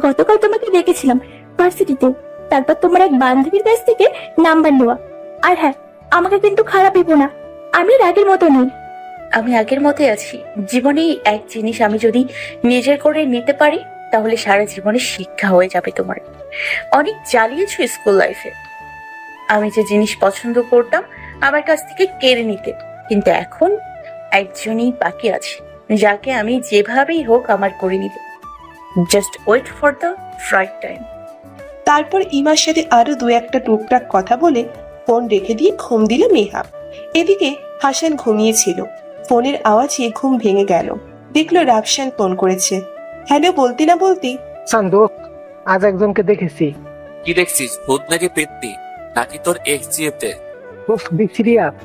গতকাল তোমাকে দেখেছিলাম ভার্সিটিতে। তারপর তোমার এক বান্ধবীর কাছ থেকে নাম্বার নেওয়া। আর হ্যাঁ, আমাকে কিন্তু খারাপ ভেবো না, আমি আগের মতো নেই। আমি আগের মতোই আছি। জীবনে এক জিনিস আমি যদি নিজের করে নিতে পারি, তাহলে সারা জীবনের শিক্ষা হয়ে যাবে তোমার। অনেক জ্বালিয়েছো স্কুল লাইফে। আমি যে জিনিস পছন্দ করতাম আমার কাছ থেকে কেড়ে নিতে, কিন্তু এখন একজনই বাকি আছে যাকে আমি যেভাবেই হোক আমার করে নিব। Just wait for the right time. তারপর ইমার সাথে আরো দু একটা টুকটাক কথা বলে ফোন রেখে দিয়ে ঘুম দিল মেহা। এদিকে হাসান ঘুমিয়েছিল। ফোনের আওয়াজে ঘুম ভেঙে গেল। দেখলো রাফসান ফোন করেছে। হ্যালো বলতে না বলতেই, সান্দোক, আজ একজনকে দেখেছি। কি দেখছিস? ভূত নাকি পেত্তি নাকি তোর এক্স জিএফতে? উফ, বি সিরিয়াস।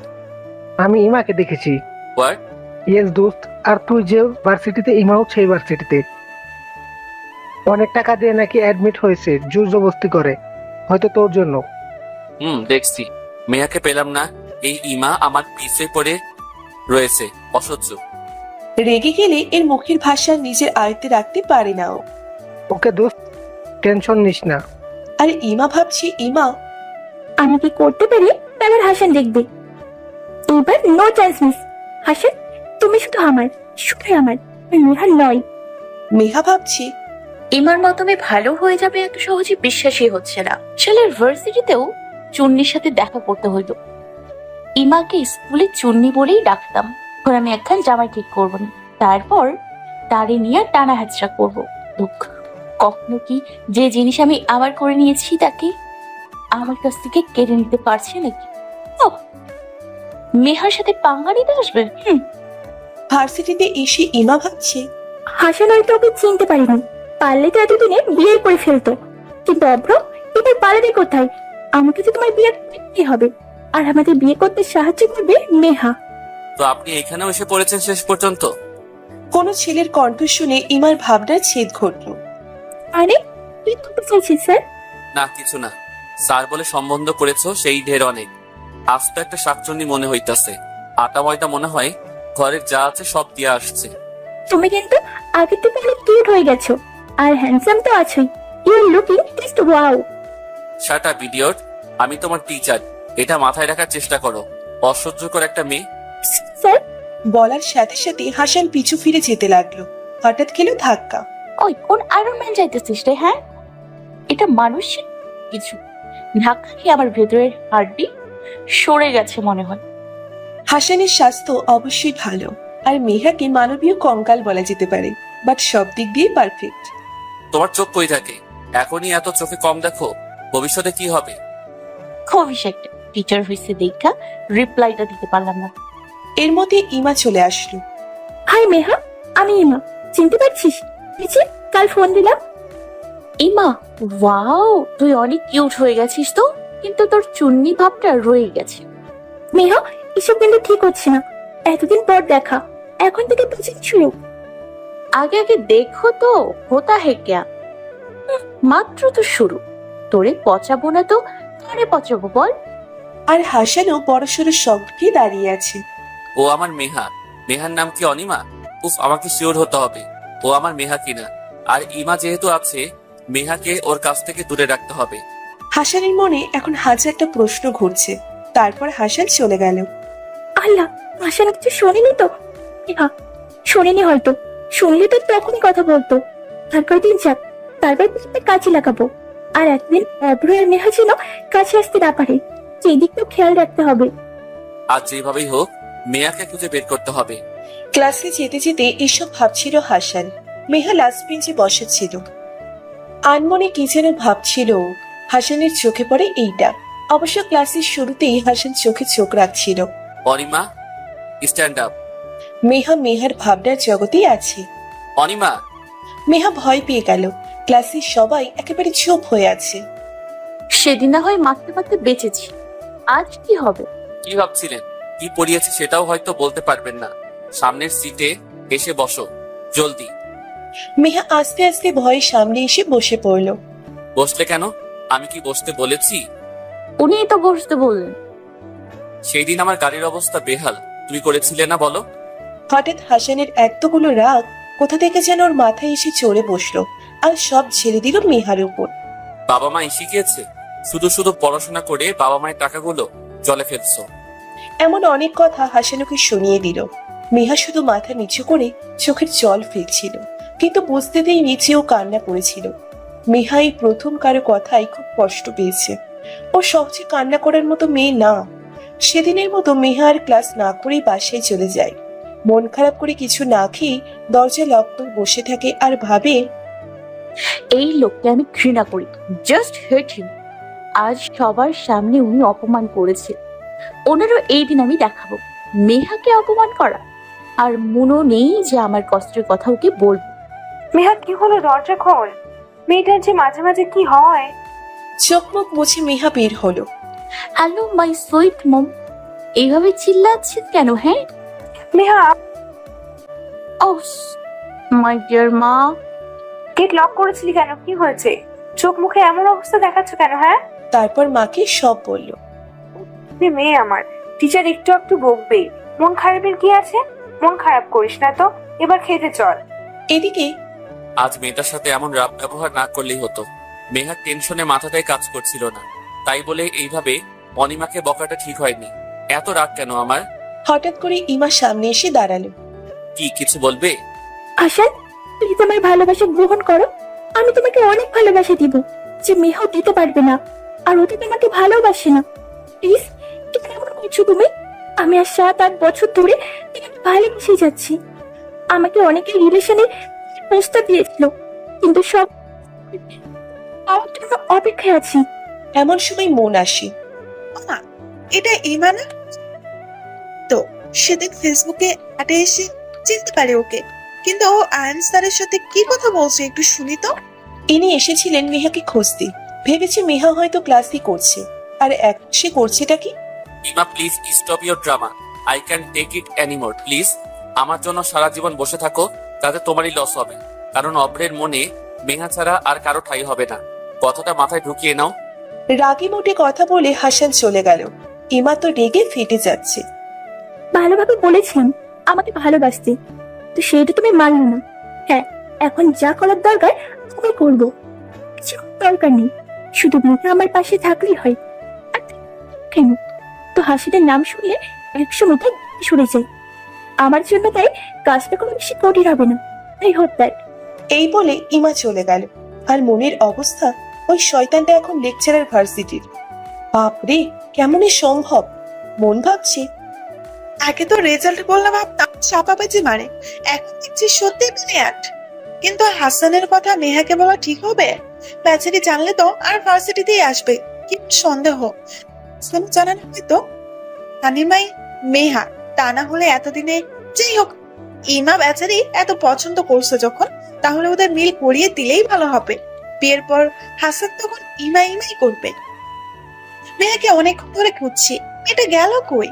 আমি ইমাকে দেখেছি। হোয়াট? ইয়েস দোস্ত। আর তুই যে ভার্সিটিতে, ইমাও সেই ভার্সিটিতে। অনেক টাকা দিয়ে নাকি অ্যাডমিট হয়েছে, জোর জবরদস্তি করে, হয়তো তোর জন্য। দেখছি। মেয়াকে পেলাম না, এই ইমা আমার পিছে পড়ে রয়েছে। অসহ্য। রেগে গেলে এর মুখের ভাষা নিজের আয়ত্তে রাখতে পারে না ও। ওকে দোস্ত, টেনশন নিস না। আর ইমা ভাবছি, ইমা আমি কি করতে পারি তারপর হাসান দেখবে। এবার নো চান্স মিস। হাসান, তুমি শুধু আমার, শুধু আমার, মেহা নয়। মেহা ভাবছি, ইমার মতো মেয়ে ভালো হয়ে যাবে এত সহজে বিশ্বাসই হচ্ছে না। ছেলের ভার্সিটিতেও চুন্নির সাথে দেখা করতে হইতো। ইমাকে স্কুলে চুন্নি বলেই ডাকতাম। এখন আমি একখান জামাই ঠিক করবো না, তারপর তারে নিয়ে টানা হাজরা করবো। দুঃখ, কখনো কি যে জিনিস আমি আমার করে নিয়েছি তাকে আমার কাছ থেকে কেড়ে নিতে পারছে নাকি? মেহার সাথে পাঙ্গা নিতে আসবে। ভার্সিটিতে এসে ইমা ভাবছে, হাসান হয়তো ওকে চিনতে পারিনি, পারলে তো এতদিনে বিয়ে করে ফেলতো। কিন্তু অভ্র, এবার পালাবে কোথায়? আমাকে তো তোমার বিয়ে করতে হবে, আর আমাদের বিয়ে করতে সাহায্য করবে মেহা। তো আপনি এখানেও এসে পড়েছেন শেষ পর্যন্ত? কোনো ছেলের কণ্ঠ শুনে ইমার ভাবনার ছেদ ঘটল। আরে, তুই করতে চাইছিস স্যার? না, কিছু না। স্যার বলে সম্বন্ধ করেছো, সেই ঢের অনেক। আজ তো একটা শাকচুন্নি মনে হইতাছে। আটা ময়দা মনে হয় ঘরের যা আছে সব দিয়ে আসছে। তুমি কিন্তু আগে থেকে অনেক কিউট হয়ে গেছো, আর হ্যান্ডসাম তো আছোই। You are looking just wow. Shut up idiot, আমি তোমার টিচার, এটা মাথায় রাখার চেষ্টা করো। অসহ্যকর একটা মেয়ে। স্যার, বলার সাথে সাথে হাসান পিছু ফিরে যেতে লাগলো। হঠাৎ খেল ধাক্কা। ওই কোন আয়রন ম্যান যাইতেছিস রে? হ্যাঁ, এটা মানুষ কিছু ধাক্কা খেয়ে আমার ভেতরের হাড়টি সরে গেছে মনে হয়। হাসানের স্বাস্থ্য অবশ্যই ভালো, আর মেহাকে মানবীয় কঙ্কাল বলা যেতে পারে, বাট সব দিক দিয়ে পারফেক্ট। তোমার চোখ কই থাকে? এখনই এত চোখে কম দেখো, ভবিষ্যতে কি হবে? খবিস একটা টিচার হয়েছে দেখা রিপ্লাইটা দিতে পারলাম না। এর মধ্যে ইমা চলে আসলো। হাই মেহা, আমি ইমা, চিনতে পারছিস? নিচে কাল ফোন দিলাম। ইমা, ওয়াও, তুই অনেক কিউট হয়ে গেছিস তো, কিন্তু তোর চুন্নি ভাবটা রয়ে গেছে। মেহা, এসব কিন্তু ঠিক হচ্ছে না। এতদিন পর দেখা, এখন থেকে বুঝে শুরু। আগে আগে দেখো তো হোতা হে ক্যা। মাত্র তো শুরু, তোরে পচাবো না তো কারে পচাবো বল? আর হাসানও বড়সড় শব্দকে দাঁড়িয়ে আছে। ও আমার মেহা। মেহার নাম কি অনিমা? উফ, আমাকে শিওর হতে হবে ও আমার মেহা কিনা। আর ইমা যেহেতু আছে, মেহাকে ওর কাছ থেকে দূরে রাখতে হবে। হাসানের মনে এখন হাজারটা প্রশ্ন ঘুরছে। তারপর হাসান চলে গেল। আল্লাহ, হাসান কিছু শোনেনি তো? হ্যাঁ, শোনেনি হয়তো। শুনলে তো তখনই কথা বলতো। আর কয়দিন যাক, তারপর কাজে লাগাবো। আর একদিন অভ্র আর নেহা যেন কাছে আসতে না পারে, সেই দিকটাও খেয়াল রাখতে হবে। আজ যেভাবেই হোক মেয়াকে খুঁজে বের করতে হবে। ক্লাসে যেতে যেতে এসব ভাবছিল হাসান। মেহা লাস্ট বেঞ্চে বসেছিল। আনমনে কি যেন ভাবছিল। হাসানের চোখে পড়ে এইটা। অবশ্য ক্লাসের শুরুতেই হাসান চোখে চোখ রাখছিল। Anima, stand up. মেহার ভাবনার জগতেই আছে। অনিমা। মেহা ভয় পেয়ে গেল। ক্লাসের সবাই একেবারে চুপ হয়ে আছে। সেদিন না হয় মারতে মারতে বেঁচেছি, আজ কি হবে? কি ভাবছিলেন? কি পড়িয়েছে সেটাও হয়তো বলতে পারবেন না। সামনের সিটে এসে বসো, জলদি। মেহা আস্তে আস্তে ভয়ে সামনে এসে বসে পড়ল। বসলে কেন? আমি কি বসতে বলেছি? উনিই তো বসতে বললেন। সেই দিন আমার গাড়ির অবস্থা বেহাল, তুমি করেছিলে না বলো? হঠাৎ হাসানের এতগুলো রাগ কোথা থেকে যেন ওর মাথায় এসে চড়ে বসলো আর সব ছেড়ে দিল মেহার উপর। বাবা মা শিখিয়েছে শুধু শুধু পড়াশোনা করে বাবা মায়ের টাকাগুলো জলে ফেলছো। এমন অনেক কথা হাসানুকে শুনিয়ে দিল। মেহা শুধু মাথা নিচু করে চোখের জল ফেলছিল, কিন্তু বুঝতেই নিচেও কান্না করেছিল। মেহা এই প্রথম কারো কথাই খুব কষ্ট পেয়েছে। ও সবচেয়ে কান্না করার মতো মেয়ে না। সেদিনের মতো মেহা আর ক্লাস না করেই বাসায় চলে যায়। মন খারাপ করে কিছু না খেয়ে দরজা লক করে বসে থাকে আর ভাবে, এই লোককে আমি ঘৃণা করি, জাস্ট হেট হিম। আজ সবার সামনে উনি অপমান করেছে, ওনারও এই দিন আমি দেখাবো মেহাকে অপমান করা। আর মনও নেই যে আমার কষ্টের কথা ওকে বলবো। মেহা কি হলো? দরজা খোল। মেয়েটার যে মাঝে মাঝে কি হয়। চোখ মুখ মুছে মেহা বের হলো। হ্যালো মাই সুইট মম, এইভাবে চিল্লাচ্ছেন কেন? হ্যাঁ মেহা, ও মাই ডিয়ার মা। গেট লক করেছিলি কেন? কি হয়েছে? চোখ মুখে এমন অবস্থা দেখাচ্ছ কেন? হ্যাঁ, তারপর মাকে সব বলল। মেয়ে আমার, টিচার একটু একটু বকবে, মন খারাপের কি আছে? মন খারাপ করিস না তো, এবার খেতে চল। এদিকে আজ মেয়েটার সাথে এমন রাগ ব্যবহার না করলেই হতো। মেহার টেনশনে মাথাটাই কাজ করছিল না, তাই বলে এইভাবে অনিমাকে বকাটা ঠিক হয়নি। এত রাগ কেন আমার? হঠাৎ করে ইমা সামনে এসে দাঁড়ালো। কি কিছু বলবে? হাসান, প্লিজ আমার ভালোবাসা গ্রহণ করো। আমি তোমাকে অনেক ভালোবাসা দিব, যে মেহাও দিতে পারবে না। আর ও তো তোমাকে ভালোবাসে না। প্লিজ, কি কেমন করছো তুমি? আমি আর 7-8 বছর ধরে তোমাকে ভালোবেসে যাচ্ছি। আমাকে অনেকে রিলেশনে প্রস্তাব দিয়েছিল, কিন্তু সব পাওয়ার জন্য অপেক্ষায় আছি। এমন সময় মন আসে। মা, এটা ইমানা তো? সেদিন ফেসবুকে আটে এসে চিনতে পারে ওকে, কিন্তু ও আয়ন স্যারের সাথে কি কথা বলছে একটু শুনি তো। ইনি এসেছিলেন মেহাকে খুঁজতে। ভেবেছে মেহা হয়তো ক্লাসই করছে, আর সে করছেটা কি? Ima please stop your drama, I can take it anymore please. আমার জন্য সারা জীবন বসে থাকো, তাতে তোমারই লস হবে। কারণ অভ্রের মনে মেহা ছাড়া আর কারো ঠাঁই হবে না। কথাটা মাথায় ঢুকিয়ে নাও। রাগী মোটে কথা বলে হাসান চলে গেল। ইমা তো রেগে ফেটে যাচ্ছে। ভালোভাবে বলেছিলাম আমাকে ভালোবাসতে, তো সেটা তুমি মানলে না। হ্যাঁ, এখন যা করার দরকার আমি করবো। কিছু দরকার নেই, শুধু মেয়েটা আমার পাশে থাকলেই হয়। আর কেন তো হাসিদের নাম শুনলে 100 মিটার সরে যায় আমার জন্য, তাই কাজটা কোনো বেশি কঠিন হবে না। তাই হোক দ্যাট। এই বলে ইমা চলে গেল। আর মনের অবস্থা, ওই শয়তানটা এখন লেকচারার ভার্সিটির। বাপরে, কেমনে সম্ভব? মন ভাবছে, আগে তো রেজাল্ট বললে ভাবতাম চাপাবাজি মারে, এখন দেখছি সত্যি ব্রিলিয়ান্ট। কিন্তু হাসানের কথা নেহাকে বলা ঠিক হবে? বেচারি জানলে তো আর ভার্সিটিতেই আসবে, কি সন্দেহ। জানা না হয়তো হানিমাই মেহা, তা না হলে এতদিনে। যাই হোক, ইমা বেচারি এত পছন্দ করছে যখন, তাহলে ওদের মিল করিয়ে দিলেই ভালো হবে। বিয়ের পর হাসান তখন ইমাই করবে। মেহাকে অনেকক্ষণ ধরে খুঁজছি, এটা গেল কই?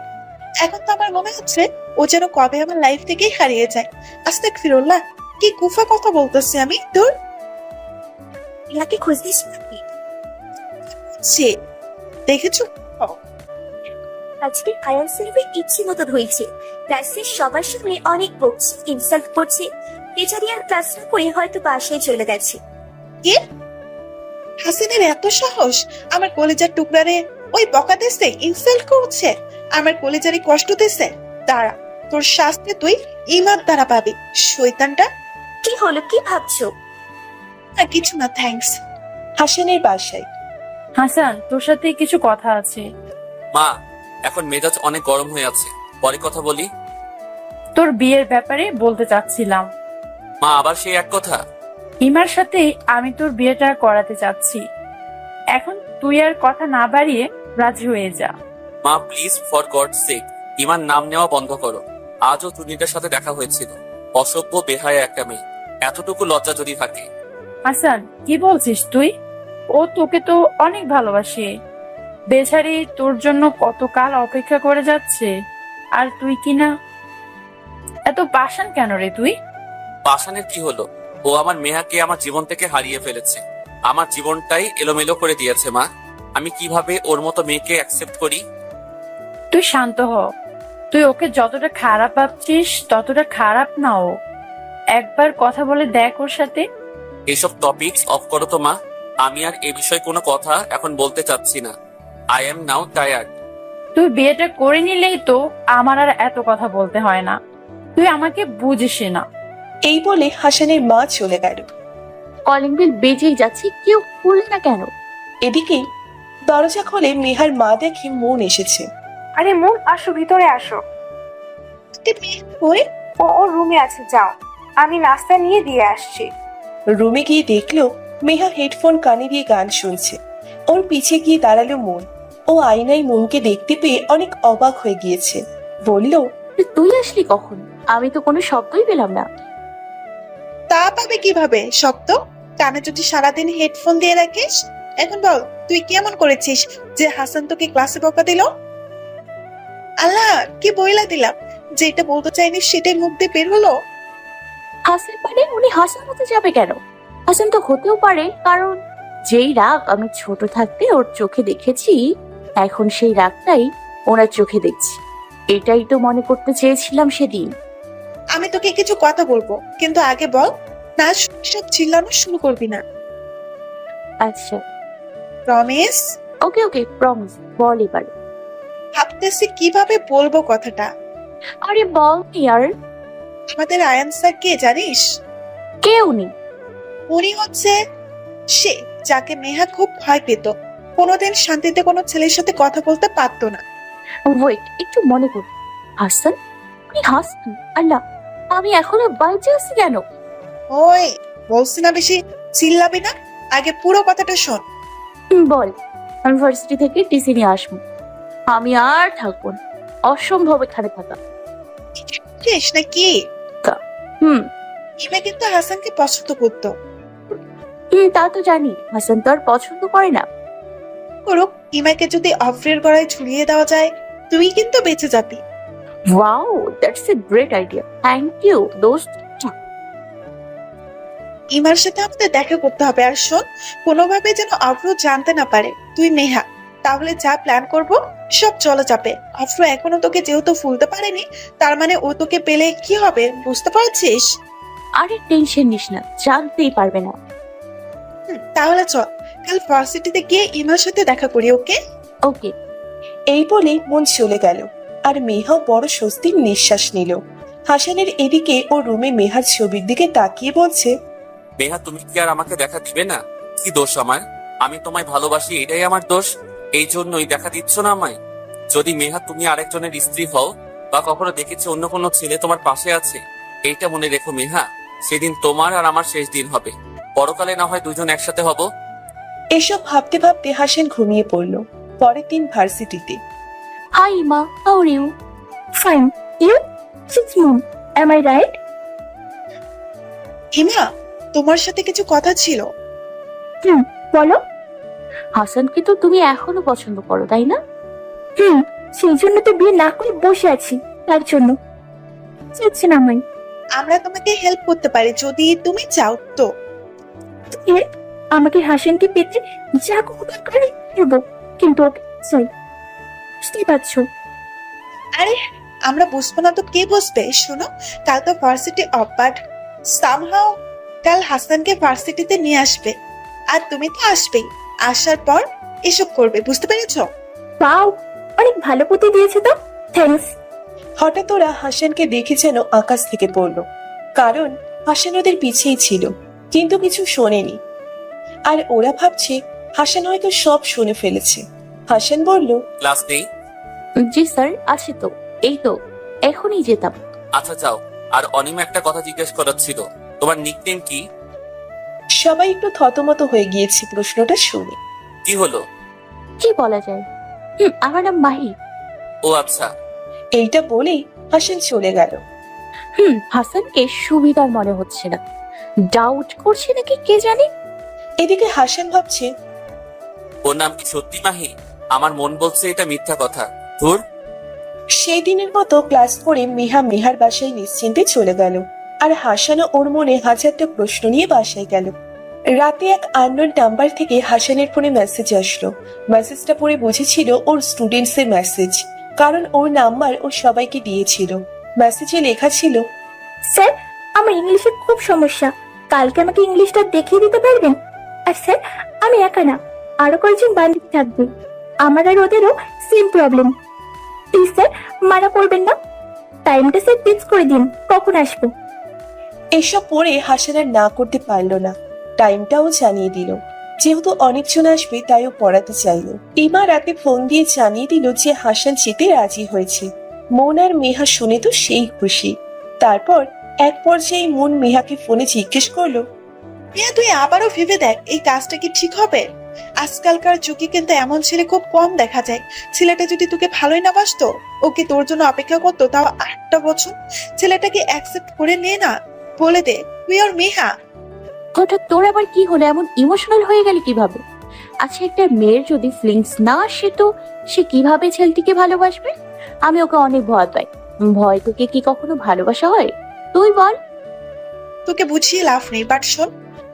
এখন তো আমার মনে হচ্ছে ও যেন কবে আমার লাইফ থেকেই হারিয়ে যায়। আস্তাগফিরুল্লাহ, কি কুফা কথা বলতেছি আমি। দূর, ইয়াকে খুঁজছিস নাকি? দেখেছো আজকে আয়ান সাহেবের ইচ্ছে মতো হয়েছে। ক্লাসের সবার সামনে অনেক বকছে, ইনসাল্ট করছে। বেচারি আর ক্লাস না করে হয়তো বাসায় চলে গেছে। কি? হাসিনের এত সাহস আমার কলেজার টুকরারে ওই বকা দিচ্ছে, ইনসাল্ট করছে, আমার কলেজারে কষ্ট দিচ্ছে। দাঁড়া, তোর শাস্তি তুই ইমার দ্বারা পাবি, শয়তানটা। কি হলো, কি ভাবছো? না কিছু না, থ্যাঙ্কস। হাসানের বাসায়। হাসান, তোর সাথে কিছু কথা আছে। মা, এখন মেজাজ অনেক গরম হয়ে আছে, পরে কথা বলি। তোর বিয়ের ব্যাপারে বলতে চাচ্ছিলাম। মা, আবার সেই এক কথা? ইমার সাথে আমি তোর বিয়েটা করাতে চাচ্ছি। এখন তুই আর কথা না বাড়িয়ে রাজি হয়ে যা। মা প্লিজ, ফর গড সেক, ইমার নাম নেওয়া বন্ধ করো। আজও টুনিটার সাথে দেখা হয়েছিল, অসভ্য বেহায়া একটা মেয়ে, এতটুকু লজ্জা যদি থাকে। হাসান, কি বলছিস তুই? ও তোকে তো অনেক ভালোবাসে। বেচারি তোর জন্য কতকাল অপেক্ষা করে যাচ্ছে, আর তুই কিনা এত পাষাণ কেন রে তুই? পাষাণের কি হলো? ও আমার মেহাকে আমার জীবন থেকে হারিয়ে ফেলেছে, আমার জীবনটাই এলোমেলো করে দিয়েছে। মা, আমি কিভাবে ওর মতো মেয়েকে অ্যাকসেপ্ট করি? তুই শান্ত হ। তুই ওকে যতটা খারাপ ভাবছিস ততটা খারাপ না ও। একবার কথা বলে দেখ ওর সাথে। এসব টপিকস অফ করো তো মা, আমি আর এ বিষয়ে কোনো কথা এখন বলতে চাচ্ছি না। I am now tired. তুই বিয়েটা করে নিলেই তো আমার আর এত কথা বলতে হয় না। তুই আমাকে বুঝিস না। এই বলে হাসানের মা চলে গেল। কলিং বেল বেজেই যাচ্ছে, কেউ খুললে না কেন? এদিকে দরজা খুলে মেহার মা দেখে মন এসেছে। আরে মন, আসো, ভিতরে আসো। ও ওর রুমে আছে, যাও, আমি নাস্তা নিয়ে দিয়ে আসছি। রুমে গিয়ে দেখলো মেহা হেডফোন কানে দিয়ে গান শুনছে। ওর পিছে গিয়ে দাঁড়ালো মন। ও আয়নায় মনকে দেখতে পেয়ে অনেক অবাক হয়ে গিয়েছে। বলল, তুই আসলি কখন? আমি তো কোনো শব্দই পেলাম না। তা পাবে কিভাবে শব্দ? কানে যদি সারাদিন হেডফোন দিয়ে রাখিস। এখন বল, তুই কেমন করেছিস যে হাসান তোকে ক্লাসে বকা দিল? আল্লাহ, কি বইলা দিলাম, যেটা বলতে চাইনি সেটাই মুখ দিয়ে বের হলো। হাসান পারে, উনি হাসান হতে যাবে কেন? হাসান তো হতেও পারে, কারণ যেই রাগ আমি ছোট থাকতে ওর চোখে দেখেছি, এখন সেই রাগটাই ওনার চোখে দেখছি। এটাই তো মনে করতে চেয়েছিলাম সেদিন। আমি তোকে কিছু কথা বলবো, কিন্তু আগে বল, না সব চিল্লানো শুরু করবি না। আচ্ছা, প্রমিস? ওকে ওকে, প্রমিস। বল এবার। ভাবতেছি কিভাবে বলবো কথাটা। আরে বল ইয়ার। আমাদের আয়ান স্যার কে জানিস? কে উনি? উনি হচ্ছে সে যাকে মেহা খুব ভয় পেত। কোনোদিন শান্তিতে কোনো ছেলের সাথে কথা বলতে পারতো না। ওয়েট, একটু মনে কর। হাসান? উনি হাসান? আল্লাহ, আমি এখনো বাইচে আছি কেন? ওই বলছি না বেশি চিল্লাবি না, আগে পুরো কথাটা শোন। বল। ইউনিভার্সিটি থেকে টিসি নিয়ে আসবো, আমি আর থাকবো না, অসম্ভব এখানে থাকা। শেষ নাকি? ইমা কিন্তু হাসানকে পছন্দ করতো। তা তো জানি, হাসান তো আর পছন্দ করে না। করুক, ইমাকে যদি অফ্রের গড়ায় ঝুলিয়ে দেওয়া যায়, তুই কিন্তু বেঁচে যাবি। Wow, that's a great idea, thank you দোস্ত। ইমার সাথে আমাদের দেখা করতে হবে। আর শোন, কোনোভাবে যেন অফ্র জানতে না পারে তুই নেহা, তাহলে যা প্ল্যান করব সব চলে যাবে। অফ্র এখনো তোকে যেহেতু ফুলতে পারেনি, তার মানে ও তোকে পেলে কি হবে, বুঝতে পারছিস? আরে টেনশন নিস না, জানতেই পারবে না। তাহলে চল, কাল ভার্সিটিতে গিয়ে ইমার সাথে দেখা করি। ওকে ওকে। এই বলে মন চলে গেল। আর মেহাও বড় স্বস্তির নিঃশ্বাস নিল। হাসানের এদিকে ও রুমে মেহার ছবির দিকে তাকিয়ে বলছে, মেহা, তুমি কি আর আমাকে দেখা দিবে না? কি দোষ আমার? আমি তোমায় ভালোবাসি, এটাই আমার দোষ? এই জন্যই দেখা দিচ্ছ না আমায়? যদি মেহা তুমি আরেকজনের স্ত্রী হও বা কখনো দেখেছি অন্য কোনো ছেলে তোমার পাশে আছে, এইটা মনে রেখো মেহা, সেদিন তোমার আর আমার শেষ দিন হবে। পরকালে না হয় দুজন একসাথে হব। এসব ভাবতে ভাবতে হাসান ঘুমিয়ে পড়ল। পরের দিন ভার্সিটিতে। Hi, Ima. How are you? Fine. You? Since mom. Am I right? ইমা, তোমার সাথে কিছু কথা ছিল। বলো। হাসানকে তো তুমি এখনো পছন্দ করো, তাই না? সেই জন্য তো বিয়ে না করে বসে আছি, তার জন্য চাচ্ছি না আমি। আমরা তোমাকে হেল্প করতে পারি যদি তুমি চাও তো। আমাকে হাসানকে পেতে যা উপকার করে দেবো, কিন্তু ওকে চাই, বুঝতেই পারছো। আরে আমরা বুঝবো না তো কে বুঝবে? শোনো, কাল তো ভার্সিটি অফ, বাট সামহাও কাল হাসানকে ভার্সিটিতে নিয়ে আসবে, আর তুমি তো আসবেই। আসার পর এসব করবে, বুঝতে পেরেছো? পাও, অনেক ভালো বুদ্ধি দিয়েছে তো, থ্যাঙ্কস। হঠাৎ ওরা হাসানকে দেখে যেন আকাশ থেকে পড়লো, কারণ হাসান ওদের পিছেই ছিল, কিন্তু কিছু শোনেনি। আর ওরা ভাবছে হাসান হয়তো সব শুনে ফেলেছে। হাসান বলল, ক্লাস নেই? জি স্যার, আছে তো, এই তো এখনই যেতাম। আচ্ছা যাও। আর অনিমা একটা কথা জিজ্ঞেস করার ছিল, তোমার নিকনেম কি? সবাই একটু থতমত হয়ে গিয়েছে প্রশ্নটা শুনে। কি হলো? কি বলা যায়? আমার নাম মাহি। ও আচ্ছা। এইটা বলেই হাসান চলে গেল। হাসানকে সুবিধার মনে হচ্ছে না, ডাউট করছে নাকি কে জানে। এদিকে হাসান ভাবছে, ওর নাম কি সত্যি মাহি? আমার মন বলছে এটা মিথ্যা কথা। ধুর। সেই দিনের মতো ক্লাস করে মেহার বাসায় নিশ্চিন্তে চলে গেল, আর হাসানও ওর মনে হাজারটা প্রশ্ন নিয়ে বাসায় গেল। রাতে এক আননোন নাম্বার থেকে হাসানের ফোনে মেসেজ আসলো। মেসেজটা পড়ে বুঝেছিল ওর স্টুডেন্টস এর মেসেজ, কারণ ওর নাম্বার ও সবাইকে দিয়েছিল। মেসেজে লেখা ছিল, স্যার, আমার ইংলিশে খুব সমস্যা, কালকে আমাকে ইংলিশটা দেখিয়ে দিতে পারবেন? আর স্যার, আমি একা না, আরো কয়েকজন বান্ধবী থাকবে, আমার আর ওদেরও সেম প্রবলেম। প্লিজ স্যার, মানা করবেন না, টাইমটা স্যার ফিক্স করে দিন, কখন আসবো। এসব পড়ে হাসান আর না করতে পারলো না, টাইমটাও জানিয়ে দিল। যেহেতু অনেকজন আসবে তাই ও পড়াতে চাইলো। ইমা রাতে ফোন দিয়ে জানিয়ে দিল যে হাসান যেতে রাজি হয়েছে। মন আর মেহা শুনে তো সেই খুশি। তারপর এক পর্যায়ে মন মেহাকে ফোনে জিজ্ঞেস করলো, মিয়া, তুই আবারও ভেবে দেখ, এই কাজটা কি ঠিক হবে? আজকালকার যুগে কিন্তু এমন ছেলে খুব কম দেখা যায়। ছেলেটা যদি তোকে ভালোই না বাসতো, ওকে তোর জন্য অপেক্ষা করতো, তাও 8টা বছর, ছেলেটাকে অ্যাকসেপ্ট করে নে না, বলে দে তুই আর মেহা। হঠাৎ তোর আবার কি হলো? এমন ইমোশনাল হয়ে গেল কিভাবে? আচ্ছা, একটা মেয়ের যদি ফিলিংস না আসে তো সে কিভাবে ছেলেটিকে ভালোবাসবে? আমি ওকে অনেক ভয় পাই। ভয় তোকে কি কখনো ভালোবাসা হয়? তুই বল। তোকে বুঝিয়ে লাভ নেই, বাট শোন,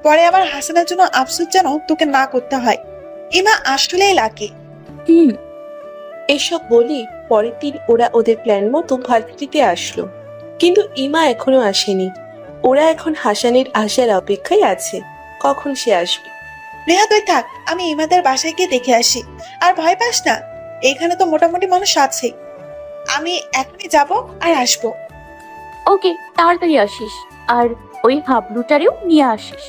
পরে আবার হাসানের জন্য আফসোস যেন তোকে না করতে হয়। ইমা আসলেই লাকি। এসব বলি পরের দিন ওরা ওদের প্ল্যান মতো ভার্সিটিতে আসলো, কিন্তু ইমা এখনো আসেনি। ওরা এখন হাসানের আসার অপেক্ষায় আছে, কখন সে আসবে। নেহা তুই থাক, আমি ইমাদের বাসায় গিয়ে দেখে আসি। আর ভয় পাস না, এখানে তো মোটামুটি মানুষ আছে। আমি এখনই যাব আর আসবো। ওকে, তাড়াতাড়ি আসিস, আর ওই হাবলুটারেও নিয়ে আসিস।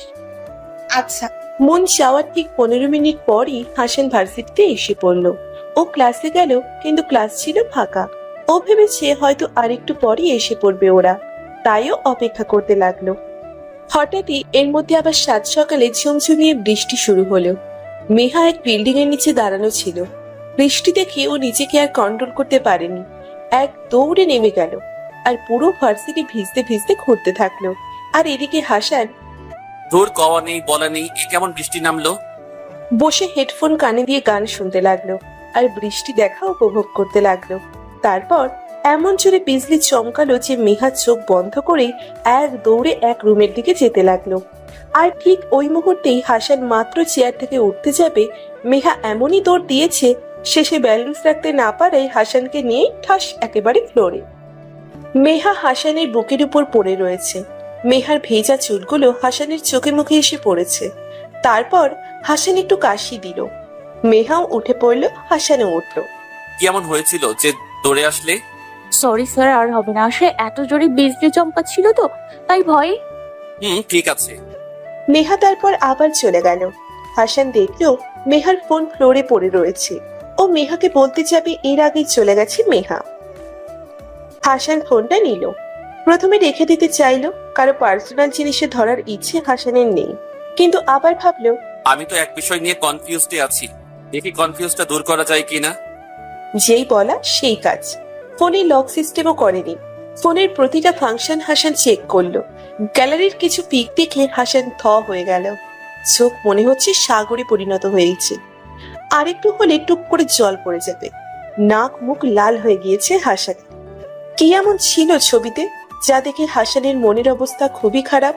আচ্ছা। মন যাওয়ার ঠিক 15 মিনিট পরই হাসান ভার্সিটিতে এসে পড়লো। ও ক্লাসে গেল, কিন্তু ক্লাস ছিল ফাঁকা। ও ভেবেছে হয়তো আরেকটু পরই এসে পড়বে ওরা, তাইও অপেক্ষা করতে লাগলো। হঠাৎই এর মধ্যে আবার সাত সকালে ঝুমঝুমিয়ে বৃষ্টি শুরু হলো। মেহা এক বিল্ডিং এর নিচে দাঁড়ানো ছিল। বৃষ্টি দেখে ও নিজেকে আর কন্ট্রোল করতে পারেনি, এক দৌড়ে নেমে গেল, আর পুরো ভার্সিটি ভিজতে ভিজতে ঘুরতে থাকলো। আর এদিকে হাসান ধুর, কওয়া নেই বলা নেই, এ কেমন বৃষ্টি নামলো। বসে হেডফোন কানে দিয়ে গান শুনতে লাগলো, আর বৃষ্টি দেখা উপভোগ করতে লাগলো। তারপর এমন জোরে বিজলি চমকালো যে মেহা চোখ বন্ধ করে এক দৌড়ে এক রুমের দিকে যেতে লাগলো। আর ঠিক ওই মুহূর্তেই হাসান মাত্র চেয়ার থেকে উঠতে যাবে, মেহা এমনই দৌড় দিয়েছে শেষে ব্যালেন্স রাখতে না পারে হাসানকে নিয়ে ঠাস একেবারে ফ্লোরে। মেহা হাসানের বুকের উপর পড়ে রয়েছে। মেহার ভেজা চুলগুলো হাসানের চোখে মুখে এসে পড়েছে। তারপর হাসান একটু কাশি দিল, মেহাও উঠে পড়লো, হাসানও উঠলো। কেমন হয়েছিল যে দৌড়ে আসলে? সরি স্যার, আর হবে না। আসলে এত জোরে বিজলি চমকাচ্ছিল তো, তাই ভয়ে। ঠিক আছে। মেহা তারপর আবার চলে গেল। হাসান দেখলো মেহার ফোন ফ্লোরে পড়ে রয়েছে। ও মেহাকে বলতে যাবে এর আগেই চলে গেছে মেহা। হাসান ফোনটা নিল, প্রথমে রেখে দিতে চাইলো, কারো পার্সোনাল জিনিসে ধরার ইচ্ছে হাসানের নেই, কিন্তু আবার ভাবলো আমি তো এক বিষয় নিয়ে কনফিউজডে আছি, দেখি কনফিউজটা দূর করা যায় কিনা। যেই বলা সেই কাজ। ফোনে লক সিস্টেমও করেনি। ফোনের প্রতিটা ফাংশন হাসান চেক করলো। গ্যালারির কিছু পিক দেখে হাসান থ হয়ে গেল। চোখ মনে হচ্ছে সাগরে পরিণত হয়েছে। আরেকটু হলে টুপ করে জল পড়ে যাবে। নাক মুখ লাল হয়ে গিয়েছে হাসান। কি এমন ছিল ছবিতে যা দেখে হাসানের মনের অবস্থা খুবই খারাপ?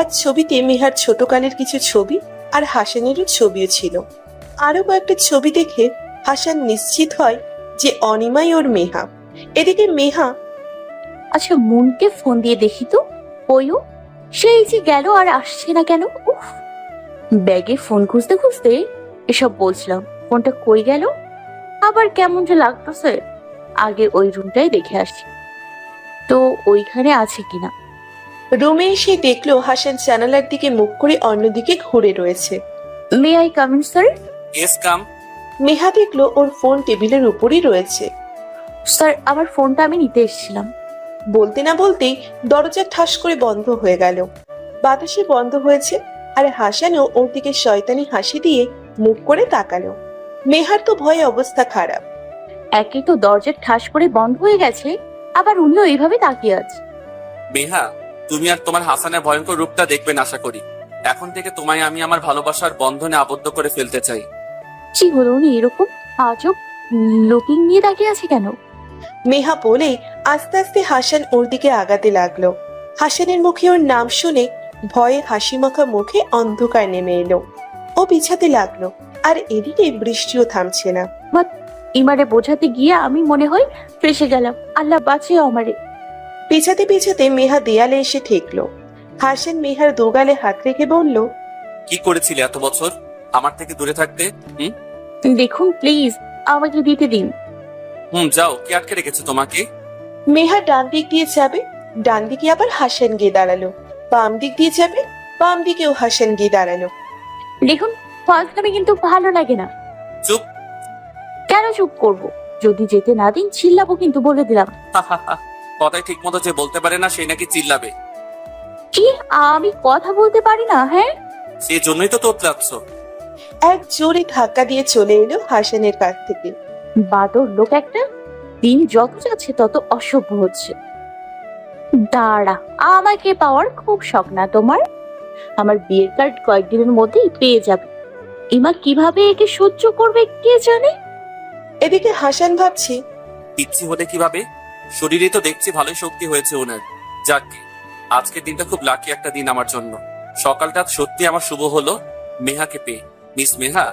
এক ছবিতে মেহার ছোটকালের কিছু ছবি আর হাসানেরও ছবিও ছিল। আরো কয়েকটা ছবি দেখে হাসান নিশ্চিত হয় যে অনিমাই ওর মেহা। এদিকে মেহা, আচ্ছা মনকে ফোন দিয়ে দেখি তো, ওইও সেই যে গেল আর আসছে না কেন। উফ, ব্যাগে ফোন খুঁজতে খুঁজতে এসব বলছিলাম, ফোনটা কই গেল, আবার কেমন যে লাগতেছে। আগে ওই রুমটাই দেখে আসি তো ওইখানে আছে কিনা। রুমে এসে দেখলো হাসান জানালার দিকে মুখ করে অন্যদিকে ঘুরে রয়েছে। May I come in sir? Yes come. Meha দেখলো ওর ফোন টেবিলের উপরই রয়েছে। স্যার আমার ফোনটা আমি নিতে এসেছিলাম। বলতে না বলতেই দরজা ঠাস করে বন্ধ হয়ে গেল। বাতাসে বন্ধ হয়েছে আর হাসানও ওর দিকে শয়তানি হাসি দিয়ে মুখ করে তাকালো। মেহার তো ভয়ে অবস্থা খারাপ। একে তো দরজা ঠাস করে বন্ধ হয়ে গেছে, আবার উনিও এইভাবে তাকিয়ে আছে। মেহা, তুমি আর তোমার হাসানের ভয়ঙ্কর রূপটা দেখবেন আশা করি। এখন থেকে তোমায় আমি আমার ভালোবাসার বন্ধনে আবদ্ধ করে ফেলতে চাই। কি হলো, উনি এরকম আজব লুকিং নিয়ে তাকিয়ে আছে কেন? মেহা বলেই আস্তে আস্তে হাসান ওর দিকে আগাতে লাগলো। হাসানের মুখে ওর নাম শুনে ভয়ে হাসি মাখা মুখে অন্ধকার নেমে এলো। ও পিছাতে লাগলো আর এদিকে বৃষ্টিও থামছে না। ইমারে বোঝাতে গিয়ে আমি মনে হয় ফেসে গেলাম, আল্লাহ বাঁচিয়ে আমারে। পিছাতে পিছাতে মেহা দেয়ালে এসে ঠেকলো। হাসান মেহার দোগালে হাত রেখে বলল, কি করেছিলে এত বছর আমার থেকে দূরে থাকতে? দেখুন প্লিজ আমাকে দিতে দিন। যাও, কে আটকে রেখেছে তোমাকে? মেহা ডান দিক দিয়ে যাবে, ডান দিকে আবার হাসান গিয়ে দাঁড়ালো। বাম দিক দিয়ে যাবে, বাম দিকেও হাসান গিয়ে দাঁড়ালো। দেখুন ফালতু কিন্তু ভালো লাগে না। চুপ। কেন চুপ করব? যদি যেতে না দিন চিল্লাবো কিন্তু, বলে দিলাম। কথাই ঠিক মতো যে বলতে পারে না সেই নাকি চিল্লাবে। কি আমি কথা বলতে পারি না? হ্যাঁ, সেই জন্যই তো তোতলাচ্ছ। এক জোরে ধাক্কা দিয়ে চলে এলো হাসানের কাছ থেকে। বাদর লোক একটা, দিন যত যাচ্ছে তত অসভ্য হচ্ছে। দাঁড়া, আমাকে পাওয়ার খুব শখ না তোমার? আমার বিয়ের কার্ড কয়েকদিনের মধ্যেই পেয়ে যাবে। ইমা কিভাবে একে সহ্য করবে কে জানে। এদিকে হাসান ভাবছে, পিচ্ছি হলে কিভাবে? শরীরে তো দেখছি ভালোই শক্তি হয়েছে ওনার। যাক, আজকের দিনটা খুব লাকি একটা দিন আমার জন্য। সকালটা সত্যি আমার শুভ হলো মেহাকে পেয়ে। মিস মেহা,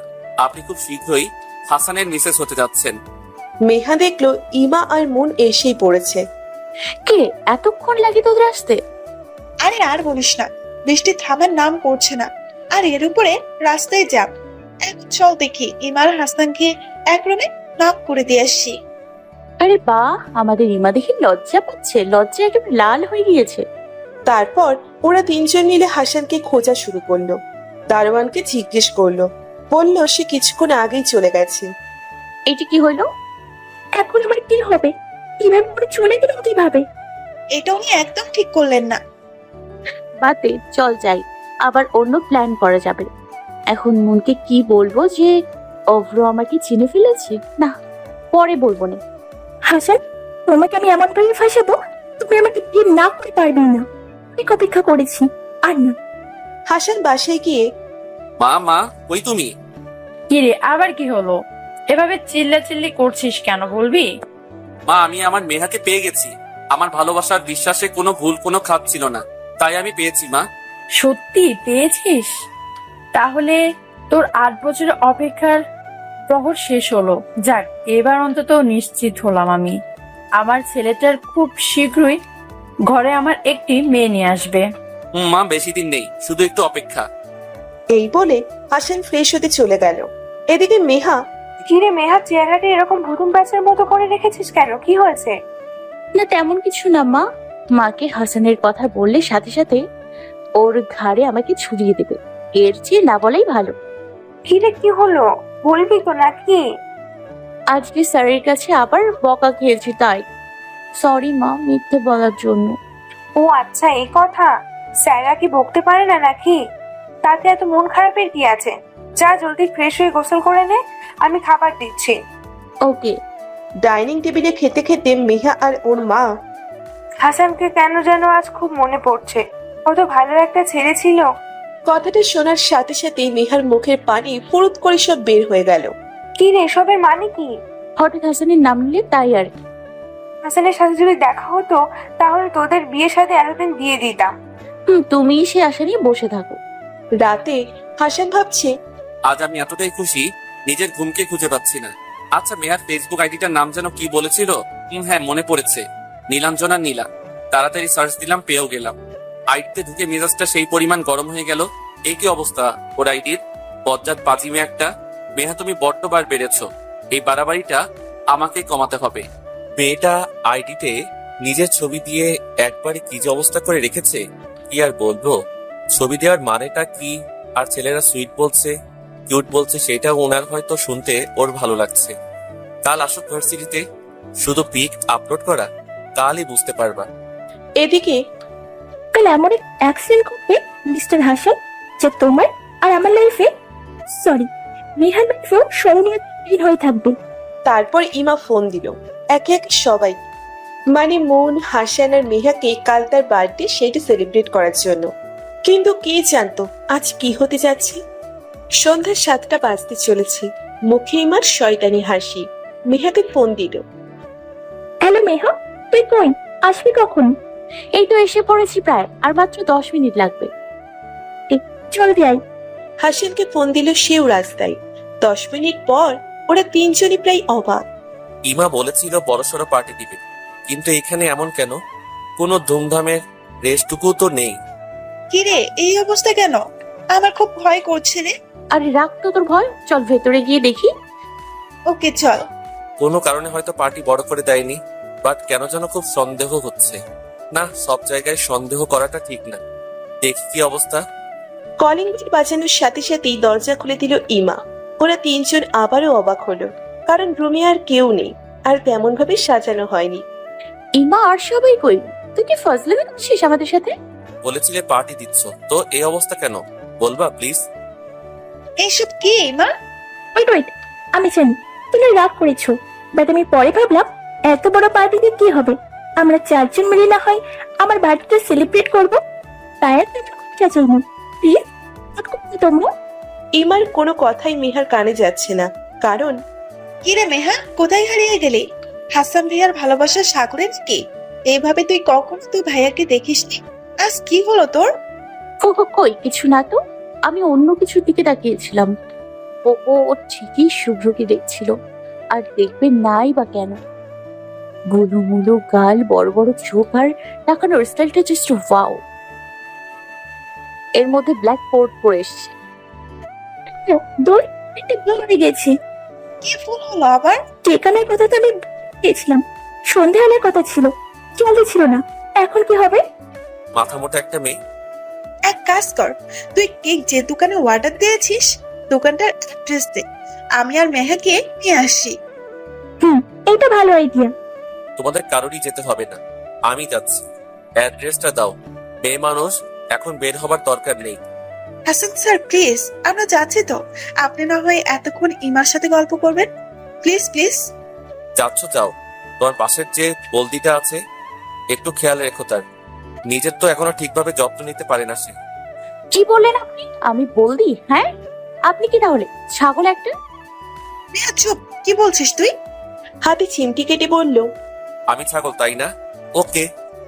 আপনি খুব শীঘ্রই হাসানের মিসেস হতে যাচ্ছেন। মেহা দেখলো ইমা আর মুন এসেই পড়েছে। কে এতক্ষণ লাগে তোদের আসতে? আরে আর বলিস না, বৃষ্টি থামার নাম করছে না, আর এর উপরে রাস্তায় জ্যাম। এখন চল দেখি ইমার হাসানকে এক রুমে নক করে দিয়ে আসছি। আরে বা, আমাদের ইমা দেখি লজ্জা পাচ্ছে, লজ্জা একদম লাল হয়ে গিয়েছে। তারপর ওরা তিনজন মিলে হাসানকে খোঁজা শুরু করলো। দারোয়ানকে জিজ্ঞেস করলো, বলল সে কিছুক্ষণ আগেই চলে গেছে। এটা কি হলো? এখন আমার কি হবে? কিভাবে করে চলে গেল কিভাবে? এটা উনি একদম ঠিক করলেন না। বাতে চল যাই, আবার অন্য প্ল্যান করা যাবে। এখন মনকে কি বলবো যে অভ্র আমাকে চিনে ফেলেছে? না, পরে বলবো না। হাসান, তোমাকে আমি এমন ভাবে ফাঁসাবো তুমি আমাকে বিয়ে না করে পারবে না। অনেক অপেক্ষা করেছি, আর না। হাসান বাসায় গিয়ে, মা, কই তুমি? কি রে, আবার কি হলো? এভাবে চিল্লাচিল্লি করছিস কেন বলবি? মা, আমি আমার মেহাকে পেয়ে গেছি। আমার ভালোবাসার বিশ্বাসে কোনো ভুল কোনো খাত ছিল না, তাই আমি পেয়েছি মা। সত্যি পেয়েছিস? তাহলে তোর 8 বছরের অপেক্ষার প্রহর শেষ হলো। যাক, এবার অন্তত নিশ্চিত হলাম আমি। আমার ছেলেটার খুব শীঘ্রই ঘরে আমার একটি মেয়ে নিয়ে আসবে। মা, বেশি দিন নেই, শুধু একটু অপেক্ষা। এই বলে হাসান ফ্রেশ হতে চলে গেল। এদিকে মেহা, কিরে মেহা, চেহারাটা এরকম ভুতুম প্যাঁচের মতো করে রেখেছিস কেন? কি হয়েছে? না তেমন কিছু না মা। মাকে হাসানের কথা বললে সাথে সাথে ওর ঘাড়ে আমাকে ছুরিয়ে দেবে, এর চেয়ে না বলাই ভালো। কিরে কি হলো, বলবি তো নাকি? আজকে স্যারের কাছে আবার বকা খেয়েছি, তাই সরি মা মিথ্যে বলার জন্য। ও আচ্ছা, এই কথা। স্যাররা কি বকতে পারে না নাকি? তাতে এত মন খারাপের কি আছে? যা জলদি ফ্রেশ হয়ে গোসল করে নে, আমি খাবার দিচ্ছি। ওকে। ডাইনিং টেবিলে খেতে খেতে মেহা আর ওর মা, হাসানকে কেন যেন আজ খুব মনে পড়ছে, কত ভালো একটা ছেলে ছিল। কথাটা শোনার সাথে সাথে মেহার মুখের পানি ফুরুত করে সব বের হয়ে গেল। কি রে, এসবের মানে কি? হঠাৎ হাসানের নাম নিলে তাই আর কি। হাসানের সাথে যদি দেখা হতো তাহলে তোদের বিয়ের সাথে এতদিন দিয়ে দিতাম। তুমি সে আশা নিয়ে বসে থাকো। রাতে হাসান ভাবছে, আজ আমি এতটাই খুশি নিজের ঘুমকে খুঁজে পাচ্ছি না। আচ্ছা, মেহার ফেসবুক আইডিটার নাম যেন কি বলেছিল? হ্যাঁ, মনে পড়েছে, নীলাঞ্জনা নীলা। তাড়াতাড়ি সার্চ দিলাম, পেয়েও গেলাম। আইডিতে ঢুকে মেজাজটা সেই পরিমাণ গরম হয়ে গেল। এই কি অবস্থা ওর আইডির? বজ্জাত পাজিমে একটা। মেহা, তুমি বড্ড বার বেড়েছ। এই বাড়াবাড়িটা আমাকে কমাতে হবে। মেয়েটা আইডিতে নিজের ছবি দিয়ে একবারে কি যে অবস্থা করে রেখেছে, কি আর বলবো। ছবি দেওয়ার মানেটা কি, আর ছেলেরা সুইট বলছে, কিউট বলছে, সেটা ওনার হয়তো শুনতে ওর ভালো লাগছে। কাল আসো ভার্সিটিতে, শুধু পিক আপলোড করা, কালই বুঝতে পারবা। এদিকে কাল এমন এক অ্যাক্সিডেন্ট করবে মিস্টার হাসান, যে তোমার আর আমার লাইফে, সরি, মেহার লাইফেও স্মরণীয় দিন হয়ে থাকবে। তারপর ইমা ফোন দিল একে একে সবাই, মানে মন, হাসান আর মেহাকে কাল তার বার্থডে সেটা সেলিব্রেট করার জন্য। কিন্তু কে জানতো আজ কি হতে যাচ্ছে। সন্ধ্যা 7টা বাজতে চলেছে, মুখে ইমার শয়তানি হাসি। মেহাকে ফোন দিল। হ্যালো মেহা, তুই কই, আসবি কখন? এই তো এসে পড়েছি, প্রায় আর মাত্র 10 মিনিট লাগবে। জলদি আয়। হাসানকে ফোন দিল সেও রাস্তায়। 10 মিনিট পর ওরা তিনজনই প্রায় অবাক। ইমা বলেছিল বড়সড় পার্টি দিবে, কিন্তু এখানে এমন কেন? কোনো ধুমধামের রেস্টটুকু তো নেই। কিরে, এই অবস্থা কেন? আমার খুব ভয় করছে রে। আরে রাখ তো তোর ভয়, চল ভেতরে গিয়ে দেখি। ওকে চল। কোনো কারণে হয়তো পার্টি বড় করে দেয়নি, বাট কেন যেন খুব সন্দেহ হচ্ছে। না, সব জায়গায় সন্দেহ করাটা ঠিক না। দেখি কি অবস্থা। কলিং বেল বাজানোর সাথে সাথেই দরজা খুলে দিল ইমা। ওরা তিনজন আবারও অবাক হলো, কারণ রুমে আর কেউ নেই, আর তেমন ভাবে সাজানো হয়নি। ইমা আর সবাই কই? তুই কি ফাজলামি করছিস আমাদের সাথে? বলেছিলে পার্টি দিচ্ছ, তো এই অবস্থা কেন বলবা প্লিজ? এইসব কি মা? ওয়েট, আমি জানি তুমি রাগ করেছো, বাট আমি পরে ভাবলাম এত বড় পার্টিতে কি হবে, আমরা 4 জন মিলে না হয় আমার বার্থডে সেলিব্রেট করবো। তাই আর চাইনি, প্লিজ তোমরা। ইমার কোনো কথাই মেহার কানে যাচ্ছে না, কারণ কিরে মেহা, কোথায় হারিয়ে গেলি? হাসান ভাইয়ার ভালোবাসার সাগরে নাকি? এইভাবে তুই কখনো তুই ভাইয়াকে দেখিসনি, আজ কি হলো তোর? কই কিছু না তো, আমি অন্য কিছুর দিকে তাকিয়েছিলাম। ও ঠিকই শুভ্রকে দেখছিল, আর দেখবে নাই বা কেন। গুলো মুলো গাল, বড় বড় চোখ, আর তাকানোর স্টাইলটা জাস্ট ওয়াও। এর মধ্যে ব্ল্যাক কোট পরে এসছে। দূর একটা ভুল হয়ে গেছে। কি ভুল হলো আবার? ঠিকানার কথা তো আমি গেছিলাম, সন্ধে হওয়ার কথা ছিল, জলদি ছিল না। এখন কি হবে? মাথা মোটা একটা মেয়ে। এক কাজ কর, তুই কেক যে দোকানে অর্ডার দিয়েছিস দোকানটার অ্যাড্রেস দে, আমি আর মেহাকে নিয়ে আসি। এটা ভালো আইডিয়া। তোমাদের কারোরই যেতে হবে না, আমি যাচ্ছি। অ্যাড্রেসটা দাও। মেয়ে মানুষ, এখন বের হবার দরকার নেই। হাসান স্যার প্লিজ, আমরা যাচ্ছি তো, আপনি না হয় এতক্ষণ ইমার সাথে গল্প করবেন, প্লিজ প্লিজ। যাচ্ছ যাও, তোমার পাশের যে বলদিটা আছে একটু খেয়াল রেখো তার, নিজের তো এখনো ঠিকভাবে যত্ন নিতে পারে না সে। কি বললেন আপনি? আমি বলদি? হ্যাঁ, আপনি কি তাহলে ছাগল একটা? মেহা চুপ, কি বলছিস তুই? হাতে চিমটি কেটে বলল, আমি ছাগল তাই না? ওকে,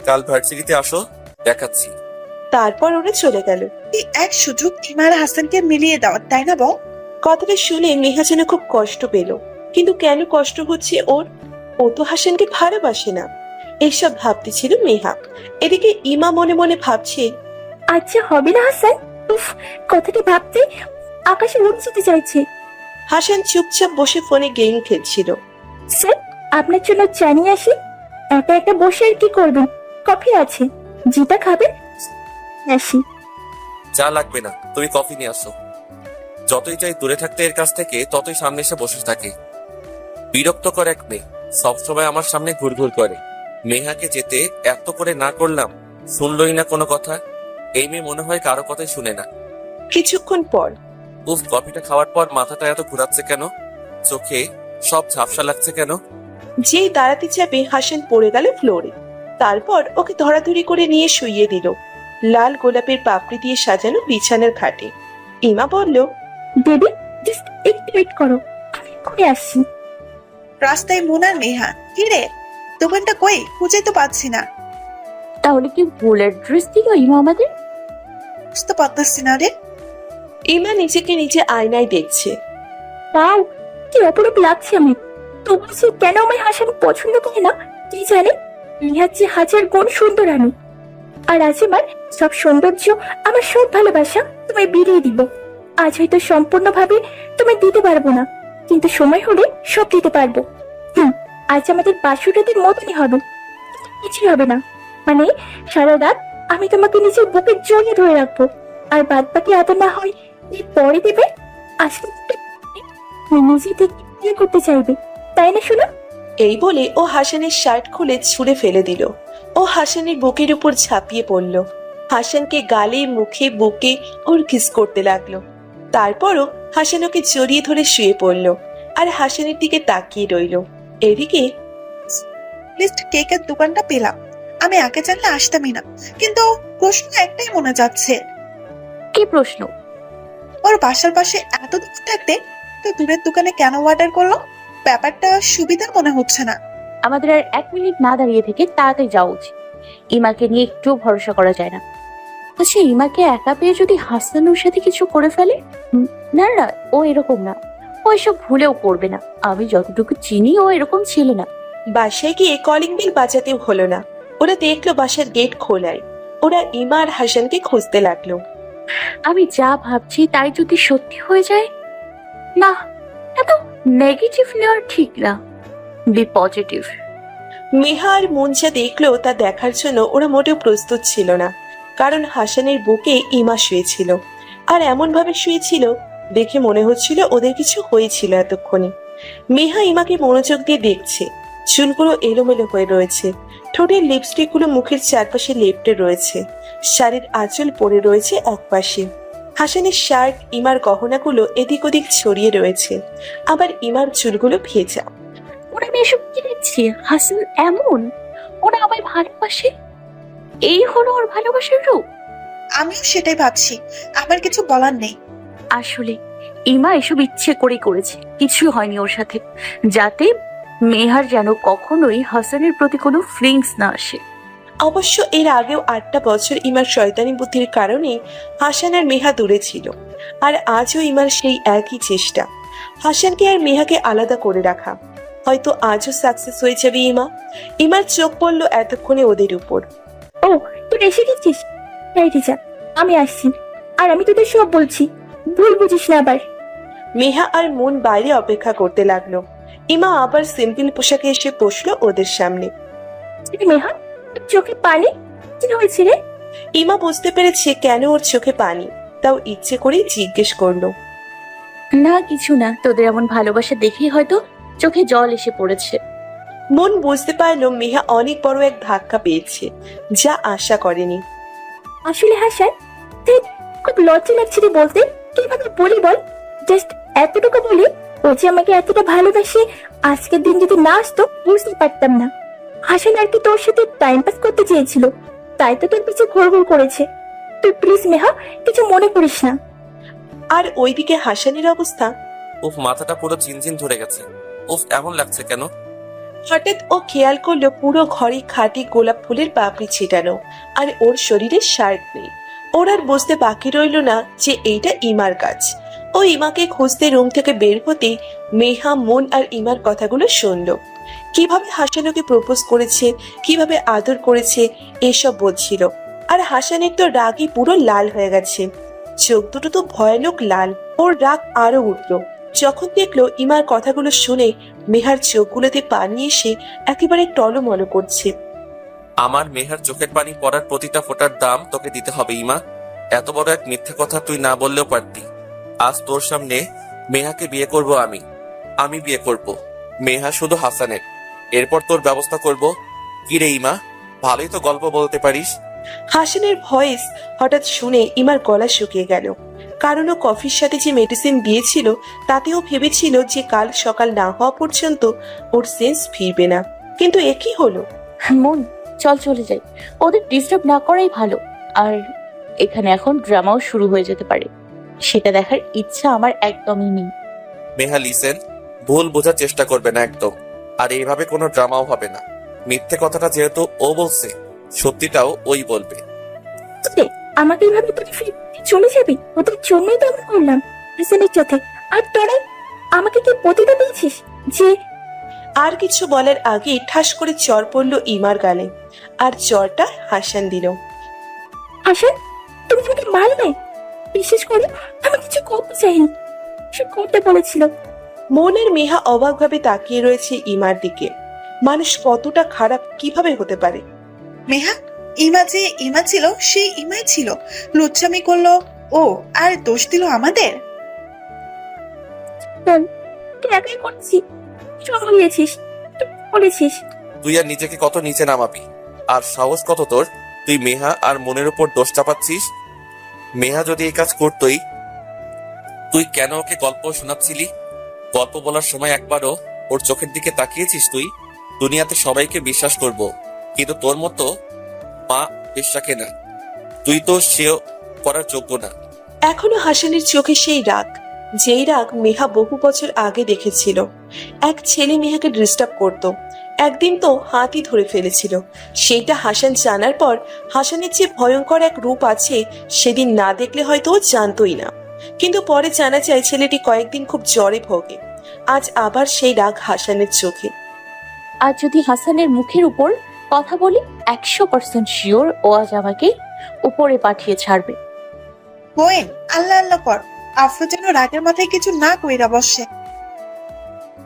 কাল ভার্সিটিতে আসো, দেখাচ্ছি। তারপর ওরা চলে গেল। এই এক সুযোগ ইমার হাসানকে মিলিয়ে দেওয়ার, তাই না বল? কথাটা শুনে মেহা যেন খুব কষ্ট পেল, কিন্তু কেন কষ্ট হচ্ছে ওর? ও তো হাসানকে ভালোবাসে না, এসব ভাবতে ছিল মেহা। এদিকে ইমা মনে মনে ভাবছে, আচ্ছা হবে না হাসান, উফ, কথাটা ভাবতে আকাশে উড়ে যেতে চাইছে। হাসান চুপচাপ বসে ফোনে গেম খেলছিল। স্যার, আপনার জন্য চা নিয়ে আসি? একা একা বসে আর কি করবেন? কফি আছে, যেটা খাবেন আসি। চা লাগবে না, তুমি কফি নিয়ে আসো। যতই চাই দূরে থাকতে এর কাছ থেকে, ততই সামনে এসে বসে থাকে। বিরক্তকর এক মেয়ে, সবসময় আমার সামনে ঘুরঘুর করে। মেহাকে যেতে এত করে না করলাম, শুনলই না কোনো কথা। এই মেয়ে মনে হয় কারো কথাই শুনে না। কিছুক্ষণ পর, উফ, কফিটা খাওয়ার পর মাথাটা এত ঘুরাচ্ছে কেন? চোখে সব ঝাপসা লাগছে কেন? যেই দাঁড়াতে যাবে হাসান পড়ে গেল ফ্লোরে। তারপর ওকে ধরাধরি করে নিয়ে শুইয়ে দিল লাল গোলাপের পাপড়ি দিয়ে সাজানো বিছানার খাটে। ইমা বলল, বেবি জাস্ট একটু ওয়েট করো, আমি এক্ষুনি আসছি। রাস্তায় মুনার মেহা, কি রে দোকানটা কই, খুঁজে তো পাচ্ছি না। তাহলে কি ভুল অ্যাড্রেস দিল ইমা আমাদের? বুঝতে পারতেছি না রে। ইমা নিজেকে নিজে আয়নায় দেখছে। তাও কি অপরূপ লাগছে আমি। তবু সে কেন আমায় হাসান পছন্দ করে না কি জানে। ইহার যে হাজার গুণ সুন্দর আমি, আর আজ আমার সব সৌন্দর্য, আমার সব ভালোবাসা তোমায় বিলিয়ে দিব। আজ হয়তো সম্পূর্ণভাবে তোমায় দিতে পারবো না, কিন্তু সময় হলে সব দিতে পারবো। আজ আমাদের বাসুটাদের মতনই হবে, কিছুই হবে না। মানে সারা রাত আমি তোমাকে নিজের বুকে জড়িয়ে ধরে রাখবো, আর বাদ বাকি আদর না হয় যে পরে দেবে। আসলে নিজে থেকে বিয়ে করতে চাইবে, তাই না শোনো? এই বলে ও হাসানের শার্ট খুলে ছুঁড়ে ফেলে দিল। ও হাসানের বুকের উপর ঝাঁপিয়ে পড়ল। হাসানকে গালে, মুখে, বুকে ওর কিস করতে লাগলো। তারপরও হাসান ওকে জড়িয়ে ধরে শুয়ে পড়ল আর হাসানের দিকে তাকিয়ে রইল। এদিকে লিস্ট কেকের দোকানটা পেলাম। আমি আগে জানলে আসতামই না, কিন্তু প্রশ্ন একটাই মনে যাচ্ছে। কি প্রশ্ন? ওর বাসার পাশে এত দোকান থাকতে তো দূরের দোকানে কেন অর্ডার করলো? ব্যাপারটা সুবিধার মনে হচ্ছে না। আমাদের আর 1 মিনিট না দাঁড়িয়ে থেকে তাড়াতাড়ি যাওয়া উচিত। ইমাকে নিয়ে একটু ভরসা করা যায় না। আচ্ছা, ইমাকে একা পেয়ে যদি হাসানুর সাথে কিছু করে ফেলে? না না, ও এরকম না, ও এসব ভুলেও করবে না। আমি যতটুকু চিনি ও এরকম ছিল না। বাসায় গিয়ে কলিং বেল বাজাতেও হলো না। ওরা দেখলো বাসার গেট খোলায়। ওরা ইমা আর হাসানকে খুঁজতে লাগলো। আমি যা ভাবছি তাই যদি সত্যি হয়ে যায়, না, এত নেগেটিভ নেওয়া ঠিক না, বি পজিটিভ। মেহা আর মুনজা দেখলো তা দেখার জন্য ওরা মোটেও প্রস্তুত ছিল না, কারণ হাসানের বুকে ইমা শুয়েছিল, আর এমন ভাবে শুয়েছিল দেখে মনে হচ্ছিল ওদের কিছু হয়েছিল এতক্ষণে। মেহা ইমাকে মনোযোগ দিয়ে দেখছে। চুলগুলো এলোমেলো হয়ে রয়েছে, ঠোঁটের লিপস্টিক গুলো মুখের চারপাশে লেপ্টে রয়েছে, শাড়ির আঁচল পরে রয়েছে একপাশে। হাসানের শার্ট, ইমার গহনাগুলো এদিক ওদিক ছড়িয়ে রয়েছে, আবার ইমার চুলগুলো ভেজা। ওরা আমি এসব কি দেখছি? হাসান এমন, ওরা আমায় ভালোবাসে, এই হলো ওর ভালোবাসার রূপ। আমিও সেটাই ভাবছি, আমার কিছু বলার নেই। আসলে ইমা এসব ইচ্ছে করে করেছে, কিছু হয়নি ওর সাথে, যাতে মেহার যেন কখনোই হাসানের প্রতি কোনো ফিলিংস না আসে। অবশ্য এর আগেও 8টা বছর ইমার শয়তানি বুদ্ধির কারণে হাসান আর মেহা দূরে ছিল, আর আজও ইমার সেই একই চেষ্টা, হাসানকে আর মেহাকে আলাদা করে রাখা। হয়তো আজও সাকসেস হয়ে যাবে ইমা। ইমার চোখ পড়লো এতক্ষণে ওদের উপর। ও, তুই এসে গেছিস? এই টিচার, আমি আসছি, আর আমি তোদের সব বলছি, ভুল বুঝিস না আবার। মেহা আর মুন বাইরে অপেক্ষা করতে লাগলো। ইমা আবার সিম্পল পোশাকে এসে বসলো ওদের সামনে। মেহা, চোখে পানি কি হয়েছে রে? ইমা বুঝতে পেরেছে কেন ওর চোখে পানি, তাও ইচ্ছে করেই জিজ্ঞেস করলো। না কিছু না, তোদের এমন ভালোবাসা দেখেই হয়তো চোখে জল এসে পড়েছে। মন বুঝতে পারলো মেহা অনেক বড় এক ধাক্কা পেয়েছে, যা আশা করেনি। আসলে হাসান, খুব লজ্জা লাগছে রে বলতে, কিভাবে বলি বল? জাস্ট এতটুকু বলি, ও যে আমাকে এতটা ভালোবাসে, আজকের দিন যদি না আসতো বুঝতে পারতাম না। হাসান আর কি তোর সাথে টাইম পাস করতে চেয়েছিল, তাই তো তোর পিছনে ঘোরঘোর করেছে। তুই প্লিজ মেহা, কিছু মনে করিস না। আর ওইদিকে হাসানের অবস্থা, উফ, মাথাটা পুরো চিনচিন ধরে গেছে। উফ, এমন লাগছে কেন? হঠাৎ ও খেয়াল করলো পুরো ঘরে খাঁটি গোলাপ ফুলের পাপড়ি ছিটানো, আর ওর শরীরে শার্ট নেই। ওর আর বুঝতে বাকি রইল না যে এইটা ইমার কাজ। ও ইমাকে খুঁজতে রুম থেকে বের হতে মেহা, মন আর ইমার কথাগুলো শুনলো। কিভাবে হাসান ওকে প্রপোজ করেছে, কিভাবে আদর করেছে, এসব বলছিল। আর হাসানের তো রাগে পুরো লাল হয়ে গেছে, চোখ দুটো তো ভয়ানক লাল। ওর রাগ আরো উঠলো যখন দেখলো ইমার কথাগুলো শুনে মেহার চোখগুলোতে পানি এসে একেবারে টলমল করছে। আমার মেহার চোখের পানি পড়ার প্রতিটা ফোঁটার দাম তোকে দিতে হবে ইমা। এত বড় এক মিথ্যা কথা তুই না বললেও পারতি। আজ তোর সামনে মেহাকে বিয়ে করব আমি বিয়ে করব। মেহা শুধু হাসানের, এরপর তোর ব্যবস্থা করব। কি রে ইমা, ভালোই তো গল্প বলতে পারিস। হাসানের ভয়েস হঠাৎ শুনে ইমার গলা শুকিয়ে গেল, কারণ ও কফির সাথে যে মেডিসিন দিয়েছিল তাতেও ভেবেছিল যে কাল সকাল না হওয়া পর্যন্ত ওর সেন্স ফিরবে না, কিন্তু একই হলো। মন, চল চলে যাই, ওদের ডিস্টার্ব না করাই ভালো। আর এখানে এখন ড্রামাও শুরু হয়ে যেতে পারে, সেটা দেখার ইচ্ছা আমার একদমই নেই। মেহা লিসেন, ভুল বোঝার চেষ্টা করবে না একদম, আর এইভাবে কোনো ড্রামাও হবে না। মিথ্যে কথাটা যেহেতু ও বলছে, সত্যিটাও ওই বলবে। আমাকে এইভাবে তুই চলে যাবি? ওদের জন্যই তো আমি করলাম হাসানের সাথে, আর তোরা আমাকে কি প্রতিটা দিয়েছিস যে? আর কিছু বলার আগে ঠাস করে চর পড়লো ইমার গালে, আর চরটা হাসান দিল। হাসান, তুমি আমাকে মারবে? বিশেষ করে আমি কিছু করতে চাইনি, সে করতে বলেছিল। মনের মেহা অবাকভাবে তাকিয়ে রয়েছে ইমার দিকে। মানুষ কতটা খারাপ কিভাবে হতে পারে? মেহা, ইমা ছিল, সেই ইমাই ছিল, লুচ্চামি করলো ও, আর দোষ দিল আমাদের। তুই একাই করছি, সব হয়েছিস, তুই বলেছিস। তুই আর নিজেকে কত নিচে নামাবি? আর সাহস কত তোর? তুই মেহা আর মনের উপর দোষ চাপাচ্ছিস। মেহা যদি এই কাজ করতোই, তুই কেন ওকে গল্প শোনাচ্ছিলি? গল্প বলার সময় একবারও ওর চোখের দিকে তাকিয়েছিস তুই? দুনিয়াতে সবাইকে বিশ্বাস করব, কিন্তু তোর মতো মা বিশ্বাসকে না। তুই তো সেও করার যোগ্য না। এখনো হাসানের চোখে সেই রাগ, যেই রাগ মেহা বহু বছর আগে দেখেছিল। এক ছেলে মেহাকে ডিস্টার্ব করত, একদিন তো হাতই ধরে ফেলেছিল। সেইটা হাসান জানার পর হাসানের যে ভয়ঙ্কর এক রূপ আছে সেদিন না দেখলে হয়তো ও জানতোই না। কিন্তু পরে জানা যায় ছেলেটি কয়েকদিন খুব জ্বরে ভোগে। আজ আবার সেই রাগ হাসানের চোখে। আর যদি হাসানের মুখের উপর কথা বলি, 100% শিওর ও আজ আমাকে উপরে পাঠিয়ে ছাড়বে। বোন, আল্লাহ আল্লাহ কর, আফরো যেন রাগের মাথায় কিছু না কইরা বসে।